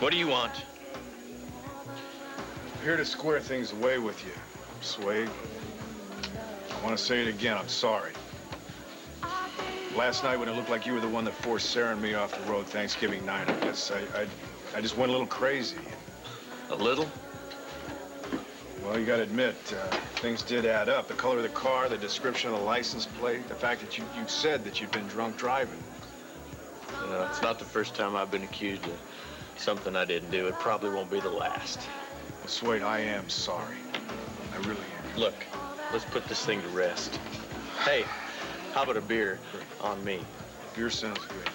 What do you want? I'm here to square things away with you, Swade. I want to say it again. I'm sorry. Last night when it looked like you were the one that forced Sarah and me off the road Thanksgiving night, I guess I just went a little crazy. A little? Well, you gotta admit, things did add up. The color of the car, the description of the license plate, the fact that you said that you'd been drunk driving. You know, it's not the first time I've been accused of something I didn't do. It probably won't be the last. Well, Swade, I am sorry. I really am. Look, let's put this thing to rest. Hey, how about a beer on me? Beer sounds good.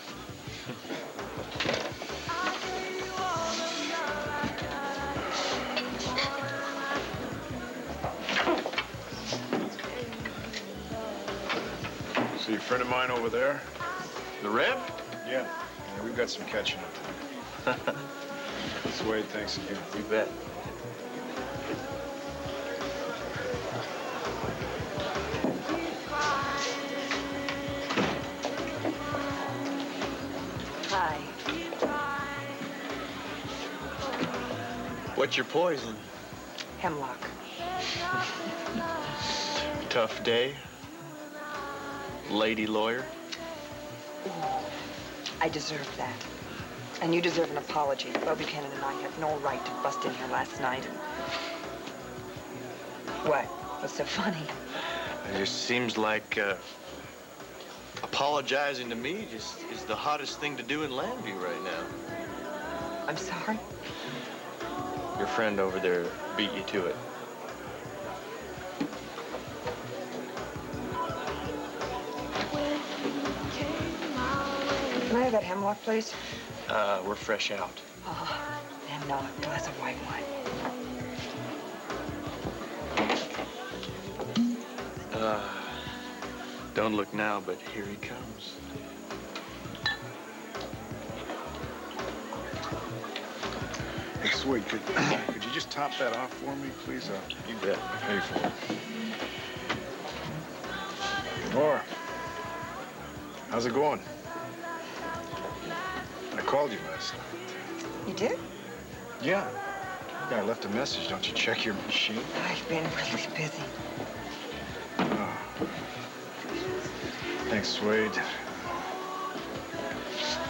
See a friend of mine over there? The Rev? Yeah, we've got some catching up to do. Swade, thanks again. You bet. Hi. What's your poison? Hemlock. Tough day? Lady lawyer? I deserve that. And you deserve an apology. Bo Buchanan and I had no right to bust in here last night. What? What's so funny? It just seems like apologizing to me just is the hottest thing to do in Landview right now. I'm sorry. Your friend over there beat you to it. Can I have that hemlock, please? We're fresh out. Oh, and a glass of white wine. Don't look now, but here he comes. Hey, Swade, could you just top that off for me, please? You bet. Pay for it. Nora, how's it going? I called you last night. You did? Yeah. Yeah, I left a message. Don't you check your machine? I've been really busy. Oh. Thanks, Wade.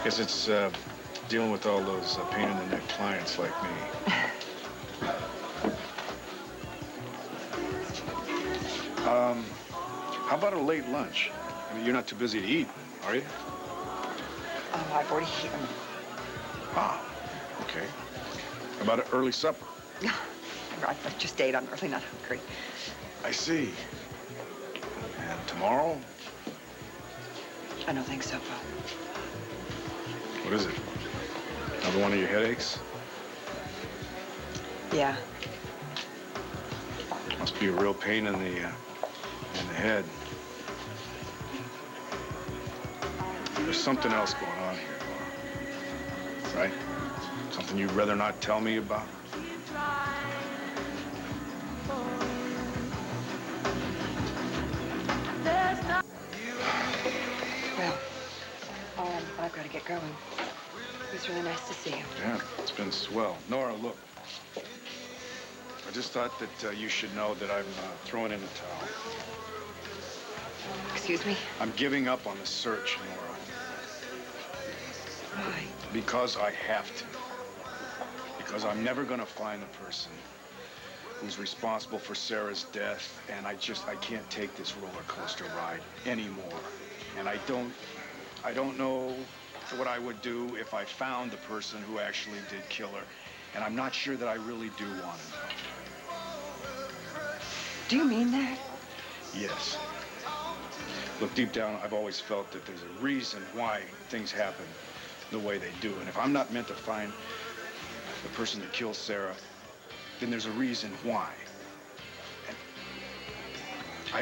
Guess it's dealing with all those pain-in-the-neck clients like me. How about a late lunch? I mean, you're not too busy to eat, are you? Oh, I've already eaten. Ah, okay. How about an early supper? I've just ate. I'm really not hungry. I see. And tomorrow? I don't think so, Paul. What is it? Another one of your headaches? Yeah. Must be a real pain in the head. There's something else going on here, Nora. Right? Something you'd rather not tell me about? Well, I've got to get going. It was really nice to see you. Yeah, it's been swell. Nora, look. I just thought that you should know that I'm throwing in the towel. Excuse me? I'm giving up on the search, Nora. Why? Because I have to. Because I'm never going to find the person who's responsible for Sarah's death, and I can't take this roller coaster ride anymore. And I don't know what I would do if I found the person who actually did kill her. And I'm not sure that I really do want to know. Do you mean that? Yes. Look, deep down, I've always felt that there's a reason why things happen the way they do. And if I'm not meant to find the person that killed Sarah, then there's a reason why. And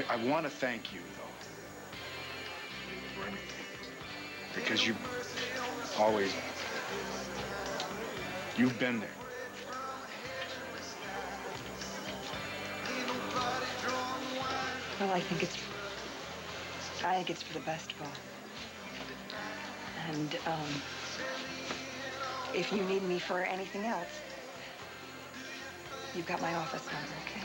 I want to thank you, though, for everything. Because you've been there. Well, I think it's for the best, Paul. And, if you need me for anything else, you've got my office number, okay?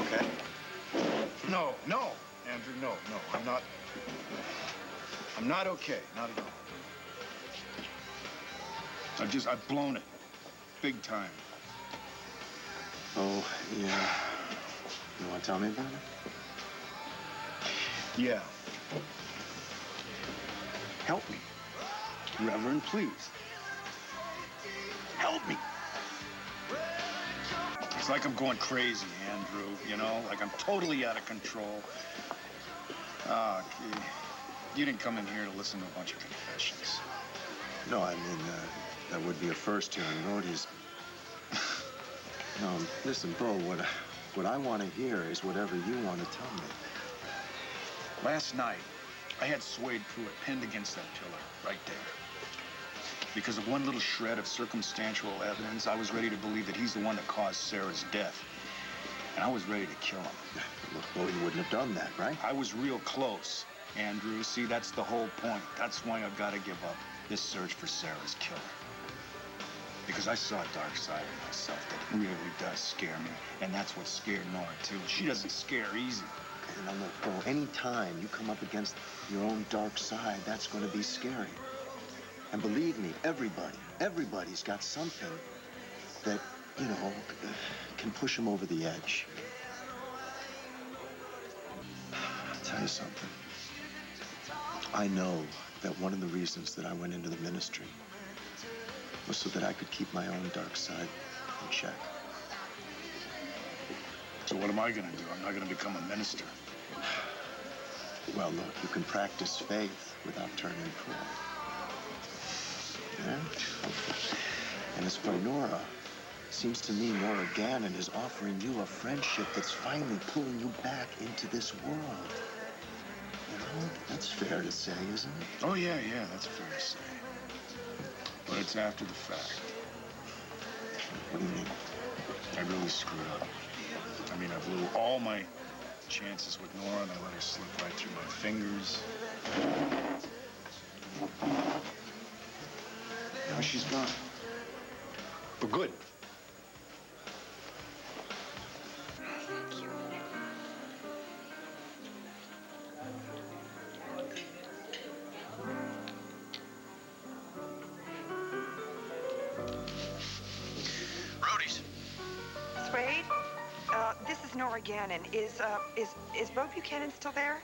Okay? No, Andrew, no, I'm not okay, not at all. I've blown it. Big time. Oh, yeah. You want to tell me about it? Yeah. Help me. Reverend, please. Help me. It's like I'm going crazy, Andrew, you know? Like I'm totally out of control. You didn't come in here to listen to a bunch of confessions. No, I mean, that would be a first here in Rhodey's. No, listen, Bo, what I want to hear is whatever you want to tell me. Last night, I had Swade Pruitt pinned against that pillar, right there. Because of one little shred of circumstantial evidence, I was ready to believe that he's the one that caused Sarah's death. And I was ready to kill him. Look, Bo, he wouldn't have done that, right? I was real close, Andrew. See, that's the whole point. That's why I've got to give up this search for Sarah's killer. Because I saw a dark side of myself that really does scare me. And that's what scared Nora, too. She doesn't scare easy. Okay, now look, Bo, any time you come up against your own dark side, that's going to be scary. And believe me, everybody's got something that, you know, can push them over the edge. I'll tell you something. I know that one of the reasons that I went into the ministry was so that I could keep my own dark side in check. So what am I going to do? I'm not going to become a minister. Well, look, you can practice faith without turning cruel. Yeah? And as for Nora, it seems to me Nora Gannon is offering you a friendship that's finally pulling you back into this world. You know, that's fair to say, isn't it? Oh, yeah, that's fair to say. But it's after the fact. What do you mean? I really screwed up. I mean, I blew all my chances with Nora, and I let her slip right through my fingers. Now she's gone. For good. Thank you. Roadies. Spade, this is Nora Gannon. Is Bo Buchanan still there?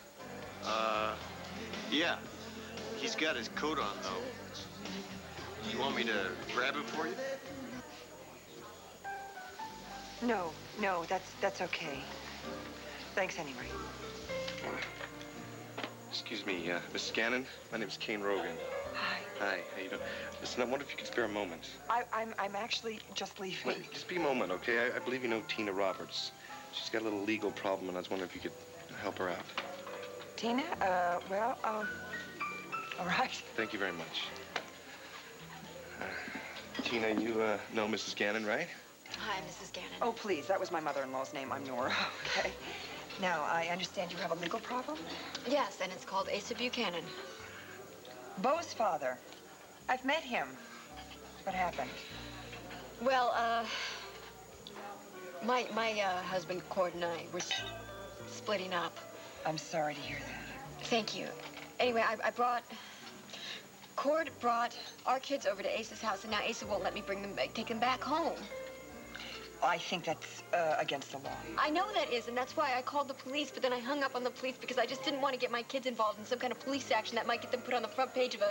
Yeah. He's got his coat on, though. You want me to grab him for you? No, that's okay. Thanks anyway. Excuse me, Mrs. Gannon. My name's Kane Rogan. Hi. Hi, how you doing? Listen, I wonder if you could spare a moment. I'm actually just leaving. Wait, just be a moment, okay? I believe you know Tina Roberts. She's got a little legal problem, and I was wondering if you could help her out. Tina? Well, all right. Thank you very much. Tina, you know Mrs. Gannon, right? Hi, Mrs. Gannon. Oh, please, that was my mother-in-law's name. I'm Nora, okay? Now, I understand you have a legal problem? Yes, and it's called Asa Buchanan. Bo's father. I've met him. What happened? Well, my husband, Cord, and I were splitting up. I'm sorry to hear that. Thank you. Anyway, Cord brought our kids over to Asa's house, and now Asa won't let me take them back home. I think that's against the law. I know that is, and that's why I called the police, but then I hung up on the police because I just didn't want to get my kids involved in some kind of police action that might get them put on the front page of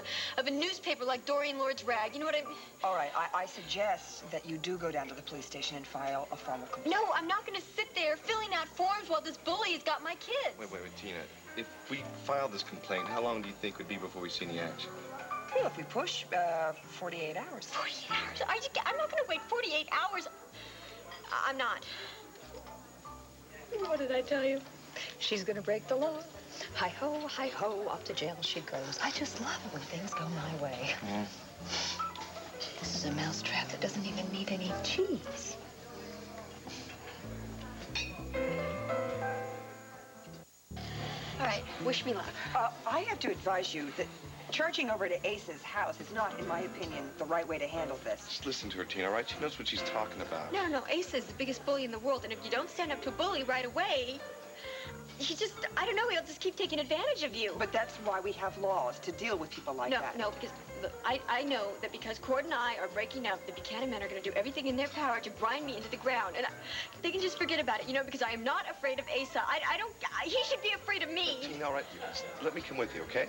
a newspaper like Doreen Lord's Rag. You know what I mean? All right, I suggest that you do go down to the police station and file a formal complaint. No, I'm not going to sit there filling out forms while this bully has got my kids. Wait, Tina. If we filed this complaint, how long do you think would be before we see any action? Well, if we push, 48 hours. 48 hours? I'm not going to wait 48 hours. I'm not. What did I tell you? She's gonna break the law. Hi-ho, off to jail she goes. I just love it when things go my way. Yeah. This is a mousetrap that doesn't even need any cheese. All right, wish me luck. I have to advise you that charging over to Ace's house is not, in my opinion, the right way to handle this. Just listen to her, Tina, all right? She knows what she's talking about. No, Asa is the biggest bully in the world, and if you don't stand up to a bully right away, I don't know, he'll just keep taking advantage of you. But that's why we have laws to deal with people like that. No, because look, I know that because Cord and I are breaking up, the Buchanan men are going to do everything in their power to grind me into the ground. And they can just forget about it, because I am not afraid of Asa. He should be afraid of me. Tina, all right, let me come with you, okay?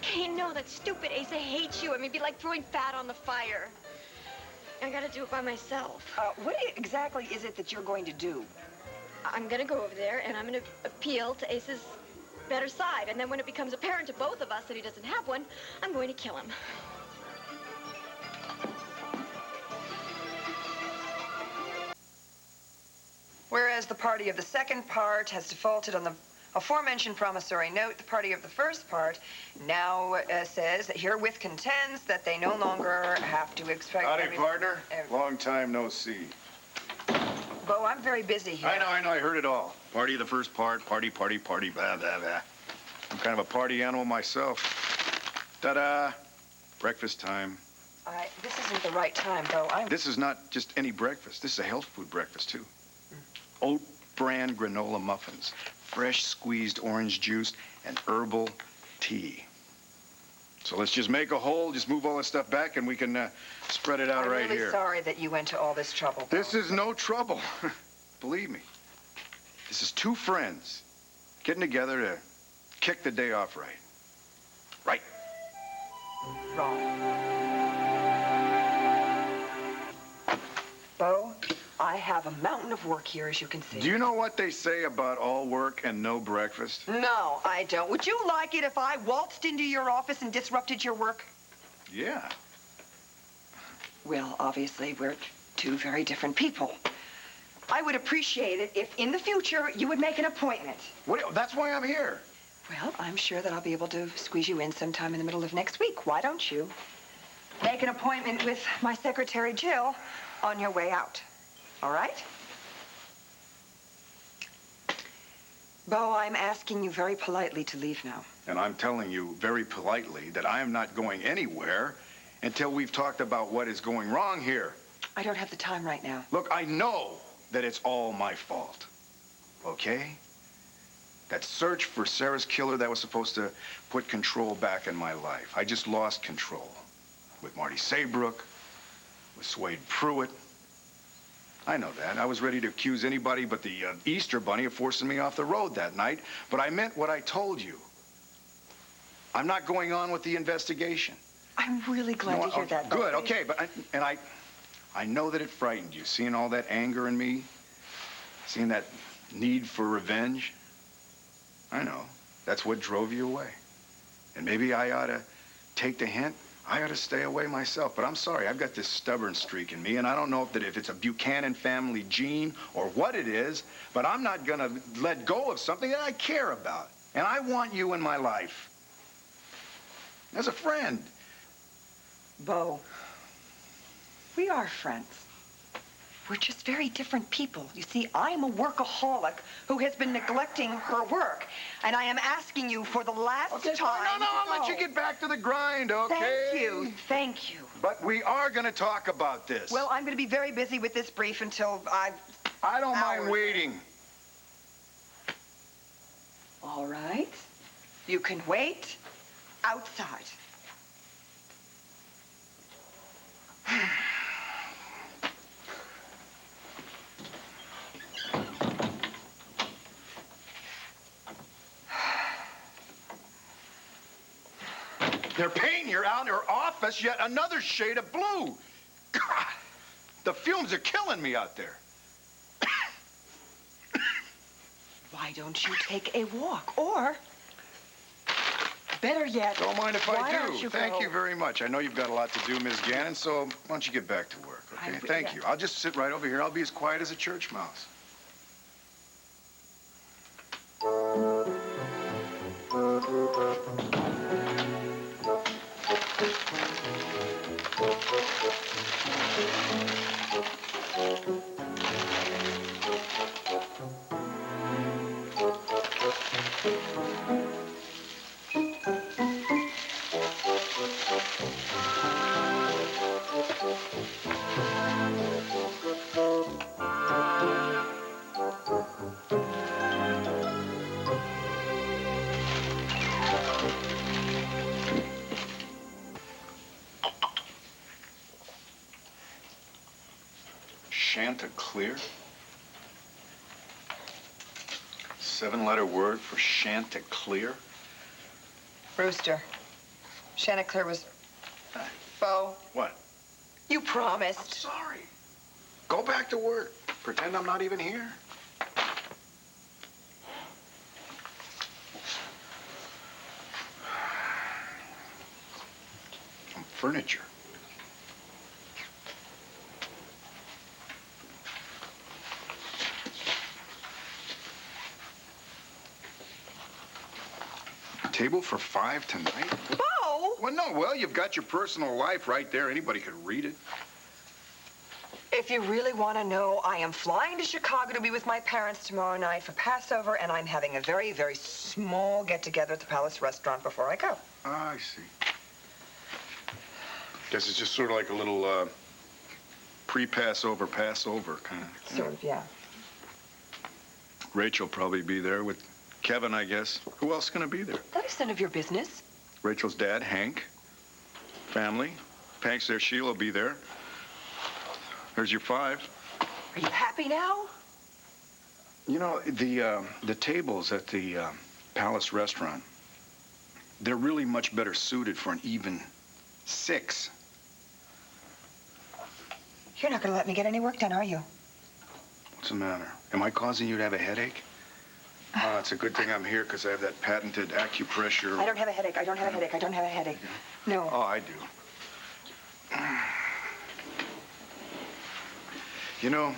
Okay, no, that's stupid. Asa hates you. I mean, it'd be like throwing fat on the fire. I got to do it by myself. What exactly is it that you're going to do? I'm going to go over there, and I'm going to appeal to Ace's better side. And then when it becomes apparent to both of us that he doesn't have one, I'm going to kill him. Whereas the party of the second part has defaulted on the aforementioned promissory note, the party of the first part now says that herewith contends that they no longer have to expect... Howdy, partner. Long time no see. Bo, I'm very busy here. I know, I heard it all. Party of the first part, party, blah, blah, blah. I'm kind of a party animal myself. Ta-da! Breakfast time. This isn't the right time, Bo. This is not just any breakfast. This is a health food breakfast, too. Oat bran granola muffins, fresh squeezed orange juice, and herbal tea. So let's just make a hole, just move all this stuff back, and we can spread it out right here. I'm really sorry that you went to all this trouble, Bo. This is no trouble. Believe me. This is two friends getting together to kick the day off right. Right? Wrong. Bo, I have a mountain of work here, as you can see. Do you know what they say about all work and no breakfast? No, I don't. Would you like it if I waltzed into your office and disrupted your work? Yeah. Well, obviously, we're two very different people. I would appreciate it if, in the future, you would make an appointment. That's why I'm here. Well, I'm sure that I'll be able to squeeze you in sometime in the middle of next week. Why don't you make an appointment with my secretary, Jill, on your way out. All right? Bo, I'm asking you very politely to leave now. And I'm telling you very politely that I am not going anywhere until we've talked about what is going wrong here. I don't have the time right now. Look, I know that it's all my fault, okay? That search for Sarah's killer, that was supposed to put control back in my life. I just lost control. With Marty Saybrook, with Swade Pruitt. I know that. I was ready to accuse anybody but the Easter Bunny of forcing me off the road that night, but I meant what I told you. I'm not going on with the investigation. I'm really glad to hear that. Good, okay, but I know that it frightened you, seeing all that anger in me, seeing that need for revenge. I know. That's what drove you away. And maybe I ought to take the hint. I ought to stay away myself. But I'm sorry, I've got this stubborn streak in me, and I don't know if it's a Buchanan family gene or what it is, but I'm not going to let go of something that I care about. And I want you in my life. As a friend. Bo, we are friends. We're just very different people. You see, I'm a workaholic who has been neglecting her work. And I am asking you for the last time. No, I'll let you get back to the grind, okay? Thank you. Thank you. But we are going to talk about this. Well, I'm going to be very busy with this brief until I don't mind waiting. All right. You can wait outside. They're painting her out in her office yet another shade of blue. God, the fumes are killing me out there. Why don't you take a walk? Or, better yet, don't mind if I do. Thank go? you very much. I know you've got a lot to do, Miss Gannon, so why don't you get back to work, okay? Thank you. I'll just sit right over here. I'll be as quiet as a church mouse. Chanticleer? 7-letter word for Chanticleer? Rooster, Chanticleer was... Bo. What? You promised. I'm sorry. Go back to work. Pretend I'm not even here. I'm furniture. Table for 5 tonight? Bo! Well, no, well, you've got your personal life right there. Anybody could read it. If you really want to know, I am flying to Chicago to be with my parents tomorrow night for Passover, and I'm having a very, very small get-together at the Palace Restaurant before I go. Ah, I see. Guess it's just sort of like a little pre-Passover, Passover kind of. Sort of, yeah. Rachel will probably be there with Kevin, I guess. Who else is going to be there? That is none of your business. Rachel's dad, Hank. Family. Hank's there. Sheila will be there. There's your 5. Are you happy now? You know, the tables at the Palace Restaurant, they're really much better suited for an even 6. You're not going to let me get any work done, are you? What's the matter? Am I causing you to have a headache? Oh, it's a good thing I'm here because I have that patented acupressure. I don't have a headache. I don't have a headache. I don't have a headache. No. Oh, I do. You know,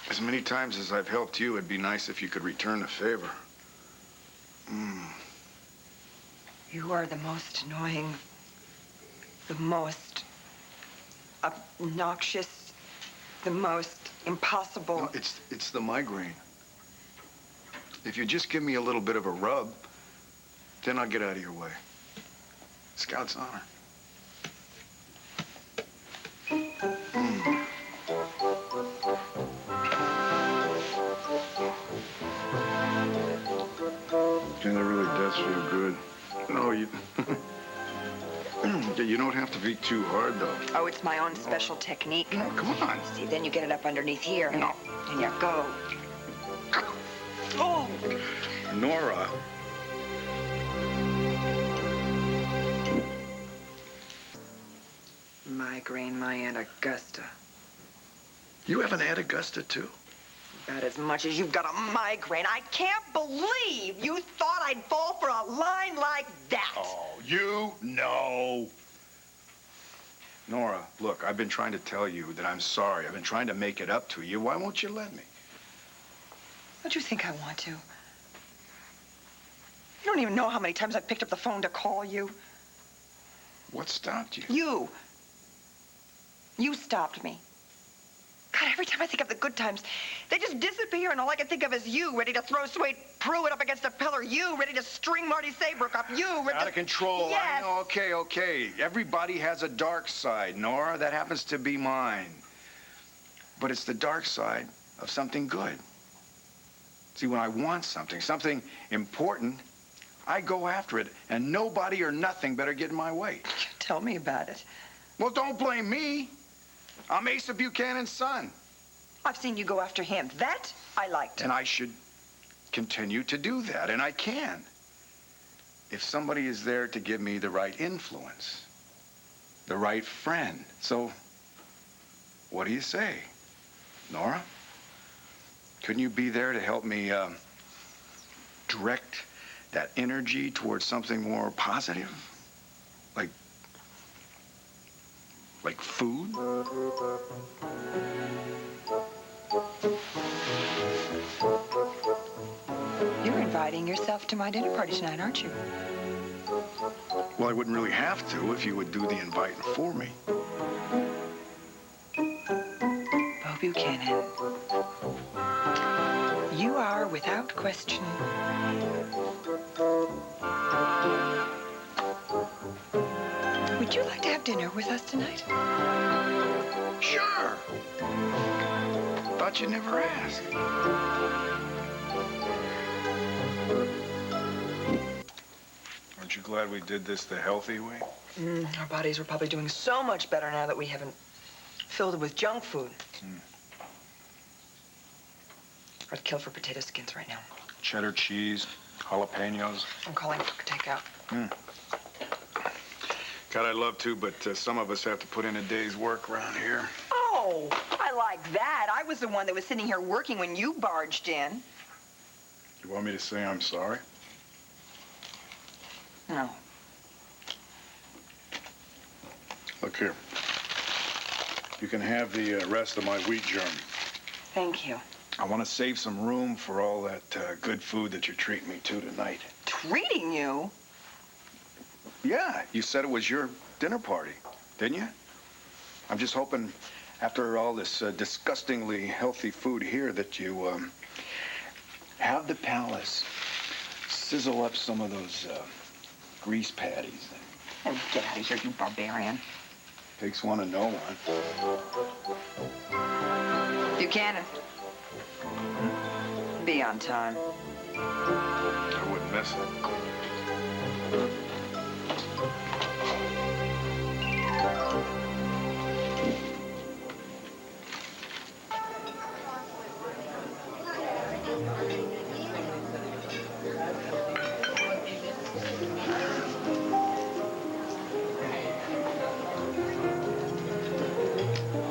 as many times as I've helped you, it'd be nice if you could return the favor. You are the most annoying The most obnoxious, the most impossible. No, it's the migraine. If you just give me a little bit of a rub, then I'll get out of your way. Scout's honor. And it really does feel good. No, you... You don't have to be too hard, though. Oh, it's my own special technique. No, come on. See, then you get it up underneath here. No. And you go. Oh! Nora. Migraine, my Aunt Augusta. You have an Aunt Augusta, too? About as much as you've got a migraine. I can't believe you thought I'd fall for a line like that. Oh, you know. Nora, look, I've been trying to tell you that I'm sorry. I've been trying to make it up to you. Why won't you let me? What do you think I want to? You don't even know how many times I've picked up the phone to call you. What stopped you? You. You stopped me. God, every time I think of the good times, they just disappear, and all I can think of is you, ready to throw Sweet Pruitt up against a pillar. You, ready to string Marty Saybrook up. You, ready Out of control. Yes. I know. Okay. Everybody has a dark side, Nora. That happens to be mine. But it's the dark side of something good. See, when I want something important, I go after it, and nobody or nothing better get in my way. Tell me about it. Well, don't blame me. I'm Asa Buchanan's son. I've seen you go after him. That I liked. And I should continue to do that, and I can. If somebody is there to give me the right influence, the right friend. So, what do you say, Nora? Couldn't you be there to help me direct that energy towards something more positive? Like food? You're inviting yourself to my dinner party tonight, aren't you? Well, I wouldn't really have to if you would do the inviting for me. Bo Buchanan. You are, without question, would you like to have dinner with us tonight? Sure. Thought you never asked. Aren't you glad we did this the healthy way? Our bodies are probably doing so much better now that we haven't filled it with junk food. I'd kill for potato skins right now. Cheddar cheese, jalapenos. I'm calling for takeout. God, I'd love to, but some of us have to put in a day's work around here. Oh, I like that. I was the one that was sitting here working when you barged in. You want me to say I'm sorry? No. Look here. You can have the rest of my wheat germ. Thank you. I want to save some room for all that good food that you're treating me to tonight. Treating you? Yeah, you said it was your dinner party, didn't you? I'm just hoping after all this disgustingly healthy food here that you have the palace sizzle up some of those grease patties. Oh, get out of here, you barbarian. Takes one to know one. Buchanan. Be on time. I wouldn't miss it.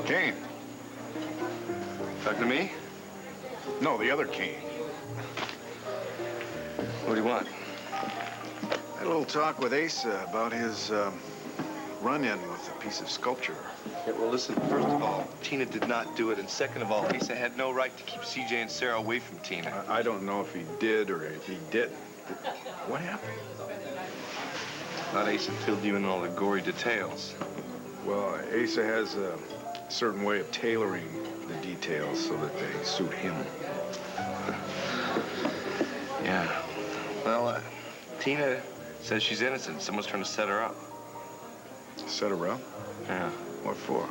Kane. Talking to me? No, the other Kane. What do you want? Had a little talk with Asa about his run-in with a piece of sculpture. Yeah, well, listen, first of all, Tina did not do it, and second of all, Asa had no right to keep CJ and Sarah away from Tina. I don't know if he did or if he didn't. What happened? Thought Asa filled you in all the gory details. Well, Asa has a certain way of tailoring the details so that they suit him. Yeah. Well, Tina says she's innocent. Someone's trying to set her up. Set her up? Yeah. What for?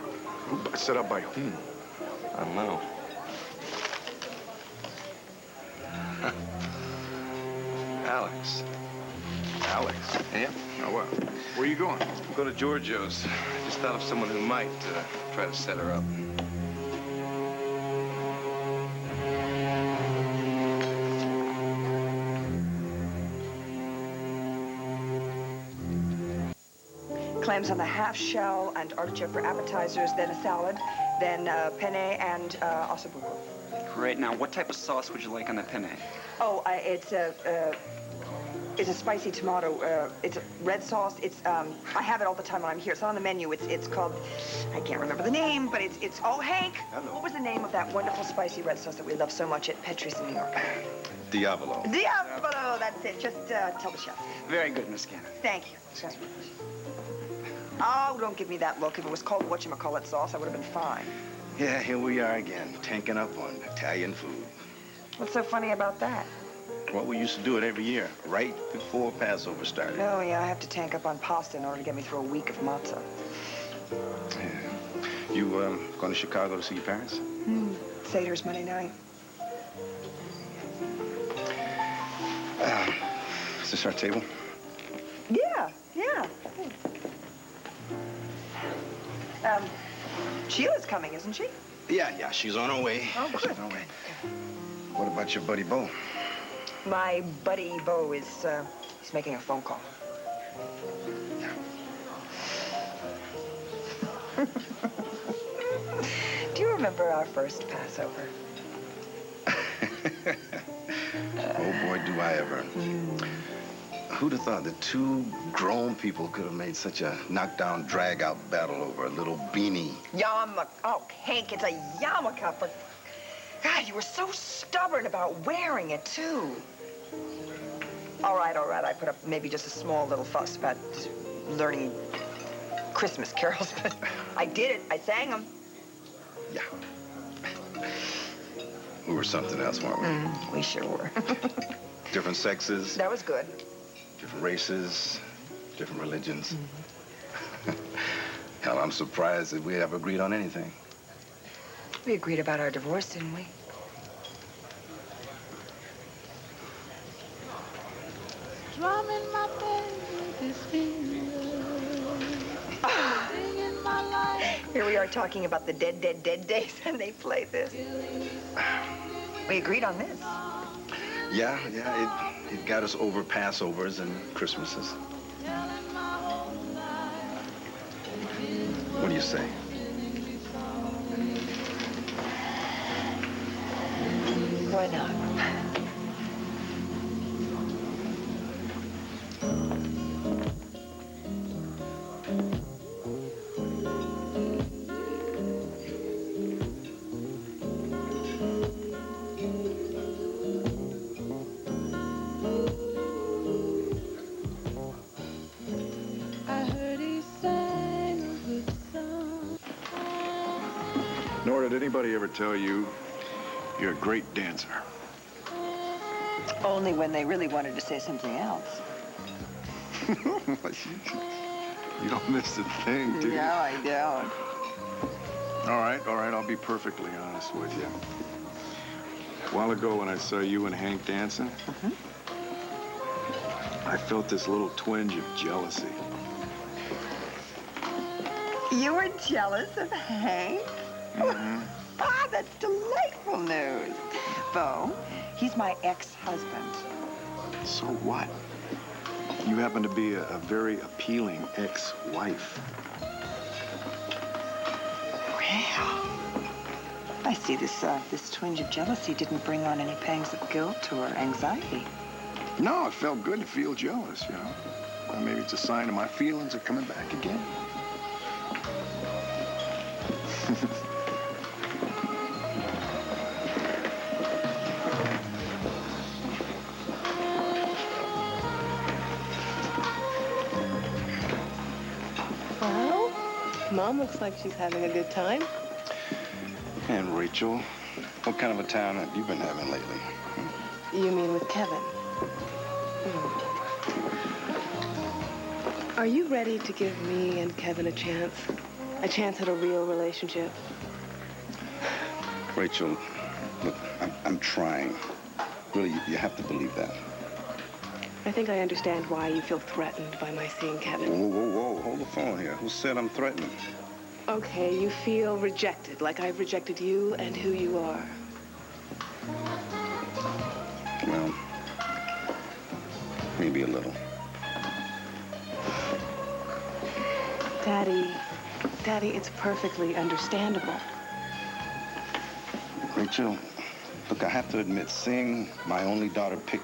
Set up by whom? I don't know. Alex. Alex? Yeah? Oh, what? Where are you going? I'm going to Giorgio's. I just thought of someone who might try to set her up. Clams on the half shell and artichoke for appetizers, then a salad, then penne and ossobuco. Great. Now, what type of sauce would you like on the penne? Oh, it's a spicy tomato. It's a red sauce. It's I have it all the time when I'm here. It's on the menu. It's called, I can't remember the name, but it's oh, Hank. Hello. What was the name of that wonderful spicy red sauce that we love so much at Petrie's in New York? Diavolo. Diavolo, that's it. Just tell the chef. Very good, Miss Cannon. Thank you. Oh, don't give me that look. If it was called whatchamacallit sauce, I would have been fine. Yeah, here we are again, tanking up on Italian food. What's so funny about that? Well, we used to do it every year, right before Passover started. Oh, yeah, I have to tank up on pasta in order to get me through a week of matzah. Yeah. You going to Chicago to see your parents? Seder's Monday night. Is this our table? Yeah. Sheila's coming, isn't she? Yeah, she's on her way. Oh, good. She's on her way. What about your buddy Bo? My buddy Bo is, he's making a phone call. Do you remember our first Passover? Oh, boy, do I ever. Who'd have thought that two grown people could have made such a knockdown, drag-out battle over a little beanie? Oh, Hank, it's a yarmulke. For God, you were so stubborn about wearing it, too. All right. I put up maybe just a small little fuss about learning Christmas carols, but I did it. I sang them. Yeah. We were something else, weren't we? We sure were. Different sexes. That was good. Different races, different religions. Hell, I'm surprised that we ever agreed on anything. We agreed about our divorce, didn't we? Drumming my bed with his fingers, singing my life. Here we are talking about the dead days, and they play this. We agreed on this. Yeah, it got us over Passovers and Christmases. What do you say? Why not? Nora, did anybody ever tell you you're a great dancer? Only when they really wanted to say something else. You don't miss a thing, do you? No, I don't. All right, I'll be perfectly honest with you. A while ago when I saw you and Hank dancing, I felt this little twinge of jealousy. You were jealous of Hank? Ah, that's delightful news. Bo, he's my ex-husband. So what? You happen to be a very appealing ex-wife. Well, I see this twinge of jealousy didn't bring on any pangs of guilt or anxiety. No, it felt good to feel jealous, you know. Well, maybe it's a sign of my feelings are coming back again. Mom looks like she's having a good time. And Rachel, what kind of a time have you been having lately? You mean with Kevin? Are you ready to give me and Kevin a chance? A chance at a real relationship? Rachel, look, I'm trying. Really, you have to believe that. I think I understand why you feel threatened by my seeing Kevin. Whoa, whoa, whoa, hold the phone here. Who said I'm threatening? Okay, you feel rejected, like I've rejected you and who you are. Well, maybe a little. Daddy, it's perfectly understandable. Rachel, look, I have to admit, seeing my only daughter pick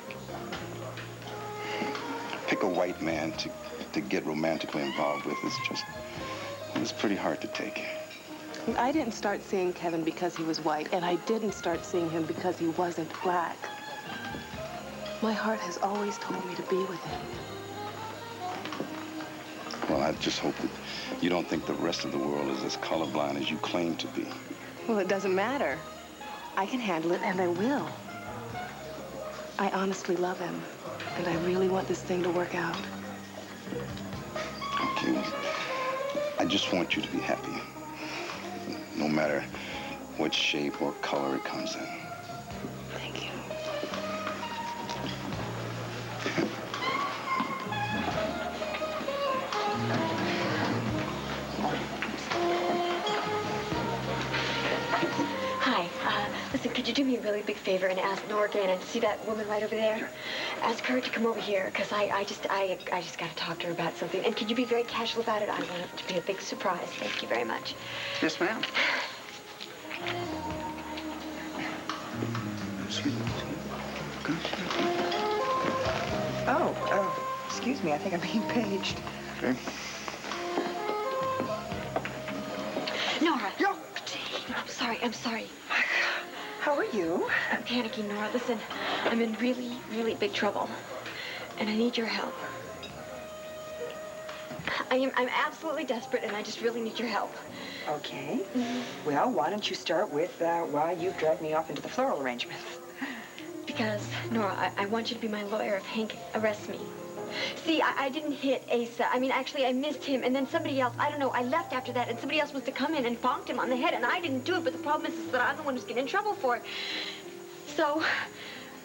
a white man to get romantically involved with is just, it's pretty hard to take. I didn't start seeing Kevin because he was white, and I didn't start seeing him because he wasn't black. My heart has always told me to be with him. Well, I just hope that you don't think the rest of the world is as colorblind as you claim to be. Well, it doesn't matter. I can handle it, and I will. I honestly love him, and I really want this thing to work out. Okay, well, I just want you to be happy, no matter what shape or color it comes in. Thank you. Hi, listen, could you do me a really big favor and ask Nora Gannon to see that woman right over there? Ask her to come over here, because I just got to talk to her about something. And could you be very casual about it? I want it to be a big surprise. Thank you very much. Yes, ma'am. Excuse me. Excuse me. I think I'm being paged. Okay. Nora. No. I'm sorry. How are you? I'm panicking, Nora. Listen, I'm in really, really big trouble. And I need your help. I'm absolutely desperate, and I just really need your help. Okay. Well, why don't you start with why you've dragged me off into the floral arrangements? Because, Nora, I want you to be my lawyer if Hank arrests me. See, I didn't hit Asa. I mean, actually, I missed him, and then somebody else, I don't know, I left after that, and somebody else was to come in and bonked him on the head, and I didn't do it, but the problem is that I'm the one who's getting in trouble for it. So,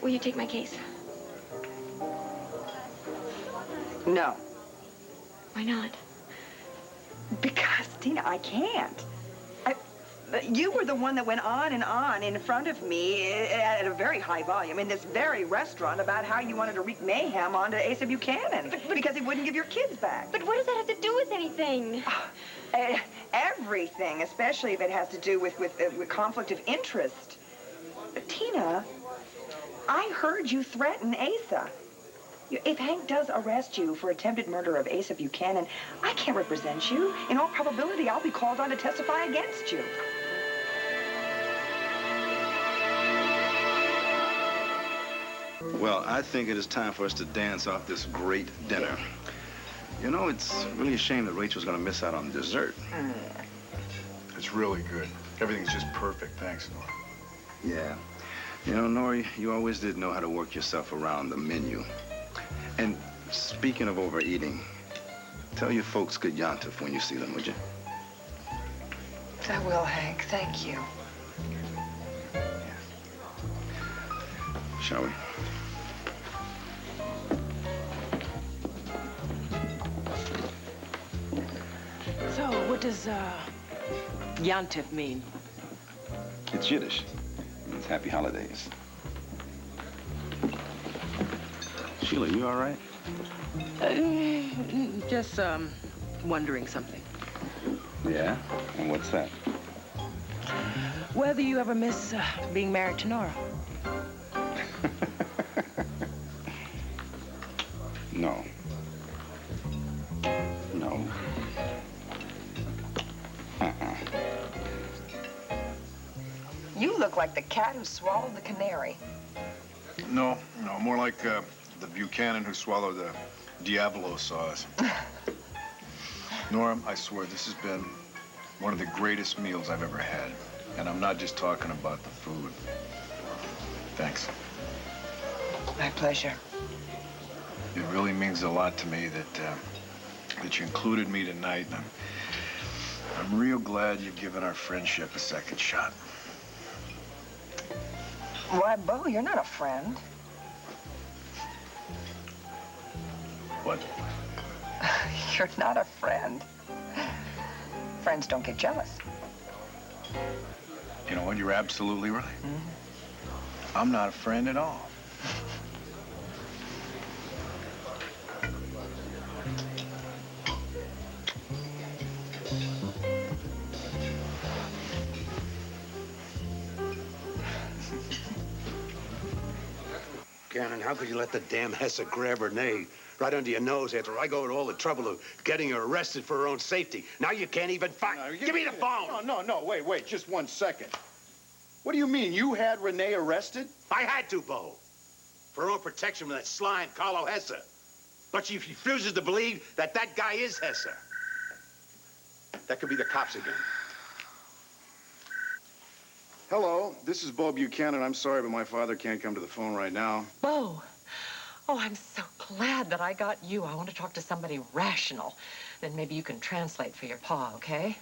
will you take my case? No. Why not? Because, Tina, I can't. You were the one that went on and on in front of me at a very high volume in this very restaurant about how you wanted to wreak mayhem onto Asa Buchanan because he wouldn't give your kids back. But what does that have to do with anything? Everything, especially if it has to do with conflict of interest. But, Tina, I heard you threaten Asa. If Hank does arrest you for attempted murder of Asa Buchanan, I can't represent you. In all probability, I'll be called on to testify against you. Well, I think it is time for us to dance off this great dinner. You know, it's really a shame that Rachel's going to miss out on dessert. It's really good. Everything's just perfect. Thanks, Nora. Yeah. You know, Nora, you always did know how to work yourself around the menu. And speaking of overeating, tell your folks good Yontif when you see them, would you? I will, Hank. Thank you. Shall we? So, what does, Yontif mean? It's Yiddish. It means happy holidays. Sheila, you all right? Just, wondering something. Yeah? And what's that? Whether you ever miss being married to Nora. No. No. You look like the cat who swallowed the canary. No, more like the Buchanan who swallowed the Diablo sauce. Nora, I swear this has been one of the greatest meals I've ever had. And I'm not just talking about the food. Thanks. My pleasure. It really means a lot to me that you included me tonight, and I'm real glad you've given our friendship a second shot. Why, Bo, you're not a friend. What? You're not a friend. Friends don't get jealous. You know what? You're absolutely right. I'm not a friend at all. Cannon, how could you let the damn Hesse grab Renee right under your nose after I go to all the trouble of getting her arrested for her own safety? Now you can't even find... Give me the phone! No, wait, just 1 second. What do you mean? You had Renee arrested? I had to, Bo. For her own protection from that slime, Carlo Hesse. But she refuses to believe that that guy is Hesse. That could be the cops again. Hello, this is Bo Buchanan. I'm sorry, but my father can't come to the phone right now. Bo. Oh, I'm so glad that I got you. I want to talk to somebody rational. Then maybe you can translate for your pa, okay?